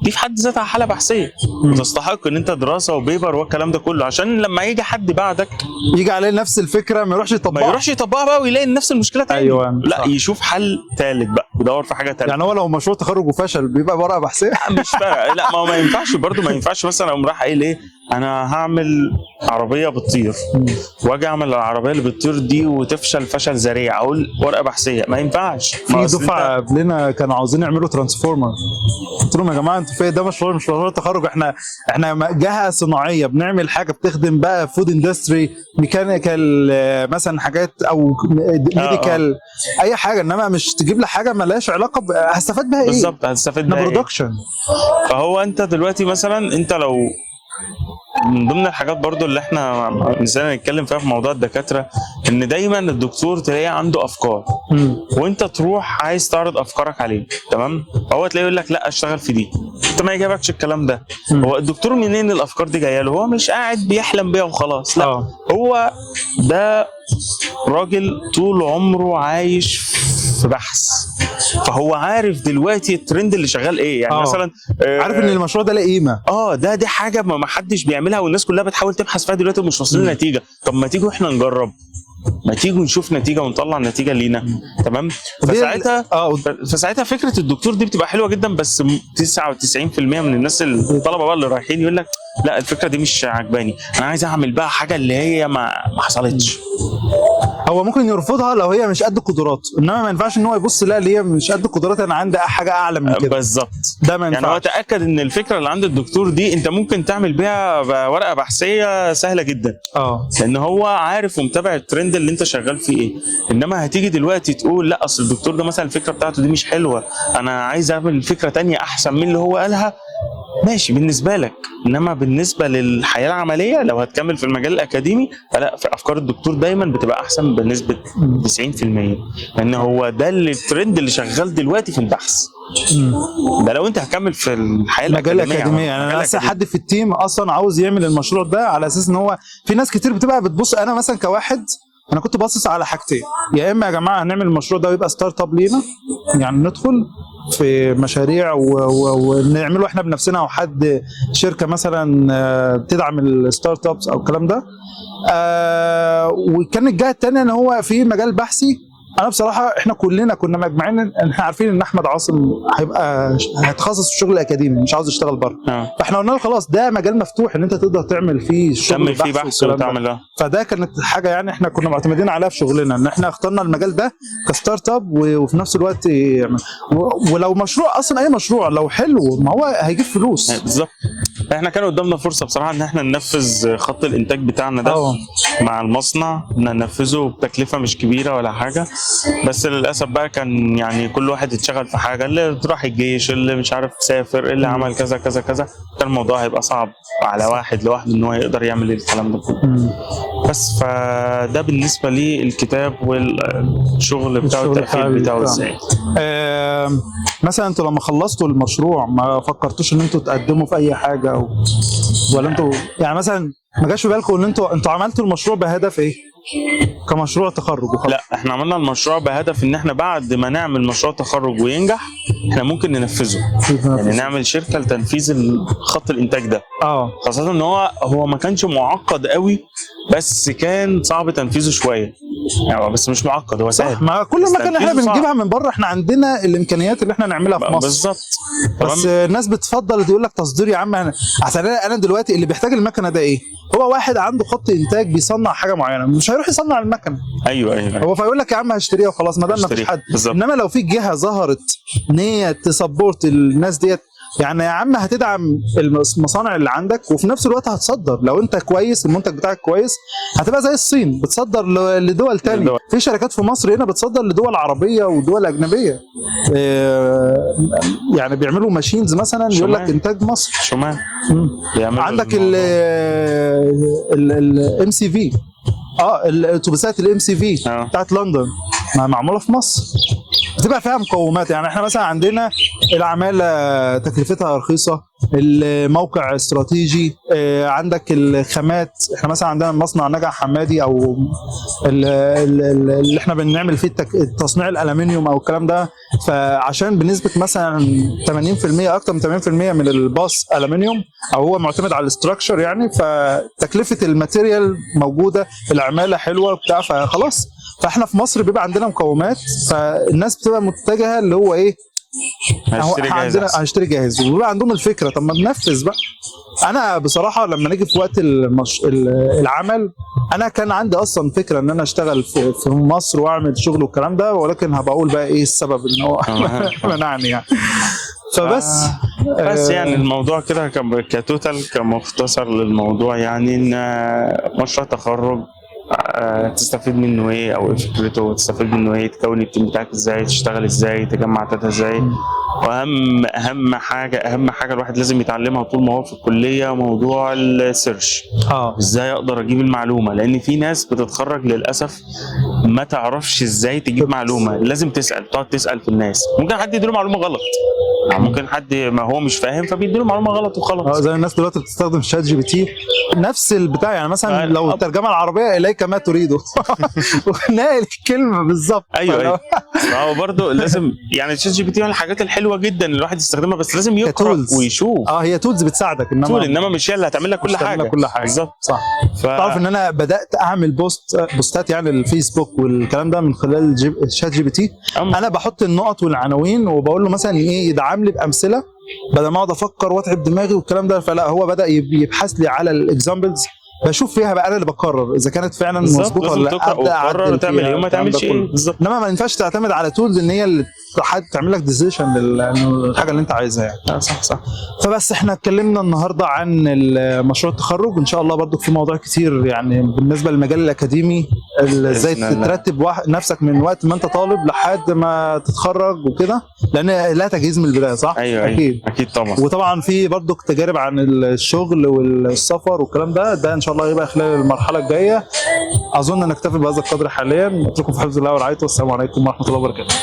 دي في حد ذاتها حاله بحثيه وتستحق ان انت دراسه وبيبر والكلام ده كله، عشان لما يجي حد بعدك يجي عليه نفس الفكره ما يروحش يطبقها بقى ويلاقي نفس المشكله تاني. ايوه لا صح. يشوف حل ثالث بقى بيدور في حاجه تانية. يعني هو لو مشروع تخرج وفشل بيبقى ورقه بحثيه؟ مش فارقه، لا ما ينفعش برضو، ما ينفعش مثلا اقوم راح قايل ايه انا هعمل عربيه بتطير واجي اعمل العربيه اللي بتطير دي وتفشل فشل ذريع اقول ورقه بحثيه، ما ينفعش. في دفعه قبلنا كانوا عاوزين يعملوا ترانسفورمر، قلت لهم يا جماعه انتوا في ده مش مشروع تخرج، احنا جهه صناعيه بنعمل حاجه بتخدم بقى فود اندستري، ميكانيكال مثلا حاجات او ميديكال اي حاجه، انما مش تجيب لي حاجه مالهاش علاقه هستفاد بها ايه بالظبط، هتستفاد بها برودكشن. فهو انت دلوقتي مثلا انت لو من ضمن الحاجات برضو اللي احنا نسينا نتكلم فيها في موضوع الدكاتره، ان دايما الدكتور تلاقيه عنده افكار وانت تروح عايز تعرض افكارك عليه، تمام؟ هو تلاقيه يقول لك لا اشتغل في دي، انت ما يجيبكش الكلام ده. هو الدكتور منين الافكار دي جايه له؟ هو مش قاعد بيحلم بيها وخلاص، لا هو ده راجل طول عمره عايش في بحث، فهو عارف دلوقتي الترند اللي شغال ايه. يعني مثلا عارف ان المشروع ده له قيمه، دي حاجه ما حدش بيعملها والناس كلها بتحاول تبحث فيها دلوقتي ومش واصلين لنتيجه. طب ما تيجوا احنا نجرب، ما تيجوا نشوف نتيجه ونطلع نتيجه لينا، تمام؟ فساعتها فكره الدكتور دي بتبقى حلوه جدا، بس 99% من الناس الطلبه بقى اللي رايحين يقول لك لا الفكره دي مش عجباني، انا عايز اعمل بقى حاجه اللي هي ما حصلتش. هو ممكن يرفضها لو هي مش قد قدراته، انما ما ينفعش ان هو يبص لا اللي هي مش قد قدراتي انا عندي حاجه اعلى من كده. بالظبط، ده ما ينفعش. يعني هو تاكد ان الفكره اللي عند الدكتور دي انت ممكن تعمل بيها ورقه بحثيه سهله جدا، لان هو عارف ومتابع الترند اللي انت شغال فيه ايه. انما هتيجي دلوقتي تقول لا اصل الدكتور ده مثلا الفكره بتاعته دي مش حلوه، انا عايز اعمل فكره تانية احسن من اللي هو قالها، ماشي بالنسبه لك، انما بالنسبه للحياه العمليه لو هتكمل في المجال الاكاديمي فلا، في افكار الدكتور دايما بتبقى احسن بنسبه 90%، لان هو ده الترند اللي شغال دلوقتي في البحث. ده لو انت هكمل في الحياه الاكاديميه. يعني انا لسه حد في التيم اصلا عاوز يعمل المشروع ده على اساس ان هو في ناس كتير بتبقى بتبص. انا مثلا كواحد انا كنت باصص على حاجتين، يا اما يا جماعه هنعمل المشروع ده ويبقى ستارت اب لينا، يعني ندخل في مشاريع ونعمله احنا بنفسنا، او حد شركه مثلا بتدعم الستارت ابس او الكلام ده. وكان الجهه الثانيه ان هو في مجال بحثي. انا بصراحه احنا كلنا كنا مجمعين ان احنا عارفين ان احمد عاصم هيتخصص في الشغل الاكاديمي، مش عاوز يشتغل بره. فاحنا قلنا له خلاص ده مجال مفتوح ان انت تقدر تعمل فيه شغل بحث وتعمل فده كانت حاجه يعني احنا كنا معتمدين عليها في شغلنا، ان احنا اخترنا المجال ده كستارت اب، وفي نفس الوقت ولو مشروع اصلا اي مشروع لو حلو ما هو هيجيب فلوس. بالظبط. احنا كان قدامنا فرصه بصراحه ان احنا ننفذ خط الانتاج بتاعنا ده مع المصنع، ننفذه بتكلفه مش كبيره ولا حاجه، بس للاسف بقى كان يعني كل واحد اتشغل في حاجه، اللي راح الجيش، اللي مش عارف سافر، اللي عمل كذا كذا كذا، كان الموضوع هيبقى صعب على واحد لوحده ان هو يقدر يعمل الكلام ده كله. بس فده بالنسبه لي الكتاب والشغل بتاعه التقفيل بتاعه ازاي. مثلا انتوا لما خلصتوا المشروع ما فكرتوش ان انتوا تقدموا في اي حاجه ولا انتوا يعني مثلا ما جاش في بالكم ان انتوا عملتوا المشروع بهدف ايه كمشروع تخرج وخلاص؟ لا احنا عملنا المشروع بهدف ان احنا بعد ما نعمل مشروع تخرج وينجح احنا ممكن ننفذه، يعني نعمل شركه لتنفيذ خط الانتاج ده. خاصه ان هو ما كانش معقد قوي، بس كان صعب تنفيذه شويه، يعني بس مش معقد، هو سهل. ما كل ما كان احنا بنجيبها من بره، احنا عندنا الامكانيات اللي احنا نعملها في مصر. بالظبط. بس الناس بتفضل تقول لك تصدير يا عم. عشان انا دلوقتي اللي بيحتاج المكنه ده ايه؟ هو واحد عنده خط انتاج بيصنع حاجه معينه، مش هيروح يصنع المكنه. ايوه. هو فيقول لك يا عم هشتريها وخلاص ما دام ما فيش حد. انما لو في جهه ظهرت ان هي تسبورت الناس ديت، يعني يا عم هتدعم المصانع اللي عندك وفي نفس الوقت هتصدر. لو انت كويس المنتج بتاعك كويس هتبقى زي الصين بتصدر لدول تانية. في شركات في مصر هنا بتصدر لدول عربية ودول أجنبية، يعني بيعملوا ماشينز مثلا يقول لك إنتاج مصر. شمال عندك الام سي في، الاتوبيسات الام سي في بتاعت لندن معمولة في مصر، بتبقى فيها مقومات. يعني احنا مثلا عندنا العمالة تكلفتها رخيصة، الموقع استراتيجي، عندك الخامات. احنا مثلا عندنا مصنع نجع حمادي او اللي احنا بنعمل فيه تصنيع الالومنيوم او الكلام ده، فعشان بنسبه مثلا 80% اكتر من 80% من الباص الومنيوم او هو معتمد على الاستراكشر يعني، فتكلفه الماتيريال موجوده، العماله حلوه بتاع، فخلاص. فاحنا في مصر بيبقى عندنا مقومات، فالناس بتبقى متجهه اللي هو ايه، هنشتري جاهز، وبيبقى عندهم الفكره طب ما ننفذ بقى. انا بصراحه لما نيجي في وقت العمل، انا كان عندي اصلا فكره ان انا اشتغل في مصر واعمل شغل والكلام ده، ولكن هبقى اقول بقى ايه السبب ان هو منعني يعني. فبس بس يعني الموضوع كده كتوتال كمختصر للموضوع، يعني ان مشروع تخرج تستفيد منه ايه او ايه فكرته، تستفيد منه ايه، تكون التيم بتاعك ازاي، تشتغل ازاي، تجمع داتا ازاي. واهم حاجه الواحد لازم يتعلمها طول ما هو في الكليه، موضوع السيرش. ازاي اقدر اجيب المعلومه، لان في ناس بتتخرج للاسف ما تعرفش ازاي تجيب معلومه. لازم تقعد تسال في الناس. ممكن حد يديله معلومه غلط، ممكن حد ما هو مش فاهم فبيديله معلومه غلط وخلاص. زي الناس دلوقتي بتستخدم شات جي بي تي، نفس البتاع يعني. مثلا لو الترجمه العربيه اليك ما تريده وناقل الكلمه بالظبط. ايوه فهو برضه لازم يعني شات جي بي تي من الحاجات الحلوه جدا اللي الواحد يستخدمها، بس لازم يقرا ويشوف. هي تولز بتساعدك، انما مش هي اللي هتعمل لك كل حاجه. بالظبط صح. تعرف ان انا بدات اعمل بوستات يعني الفيسبوك والكلام ده من خلال شات جي بي تي. انا بحط النقط والعناوين وبقول له مثلا ايه يدعم لي بامثله، بدل ما اقعد افكر واتعب دماغي والكلام ده. فلا هو بدا يبحث لي على الاكزامبلز، بشوف فيها بقى انا اللي بقرر اذا كانت فعلا مظبوطه ولا لا، ابدا اعدل تعمل ايه وما تعملش ايه بالظبط. انما ما ينفعش تعتمد على تولز ان هي اللي تعمل لك ديسيشن للحاجه اللي انت عايزها يعني. صح. فبس احنا اتكلمنا النهارده عن مشروع التخرج، ان شاء الله برضو في مواضيع كتير يعني بالنسبه للمجال الاكاديمي، ازاي ترتب نفسك من وقت ما انت طالب لحد ما تتخرج وكده، لان لا تجهيز من البدايه صح. ايوه اكيد طبعا. وطبعا في برضو تجارب عن الشغل والسفر والكلام ده ان شاء الله يبقى خلال المرحله الجايه. اظن نكتفي بهذا القدر حاليا. اترككم في حفظ الله ورعايته، والسلام عليكم ورحمه الله وبركاته.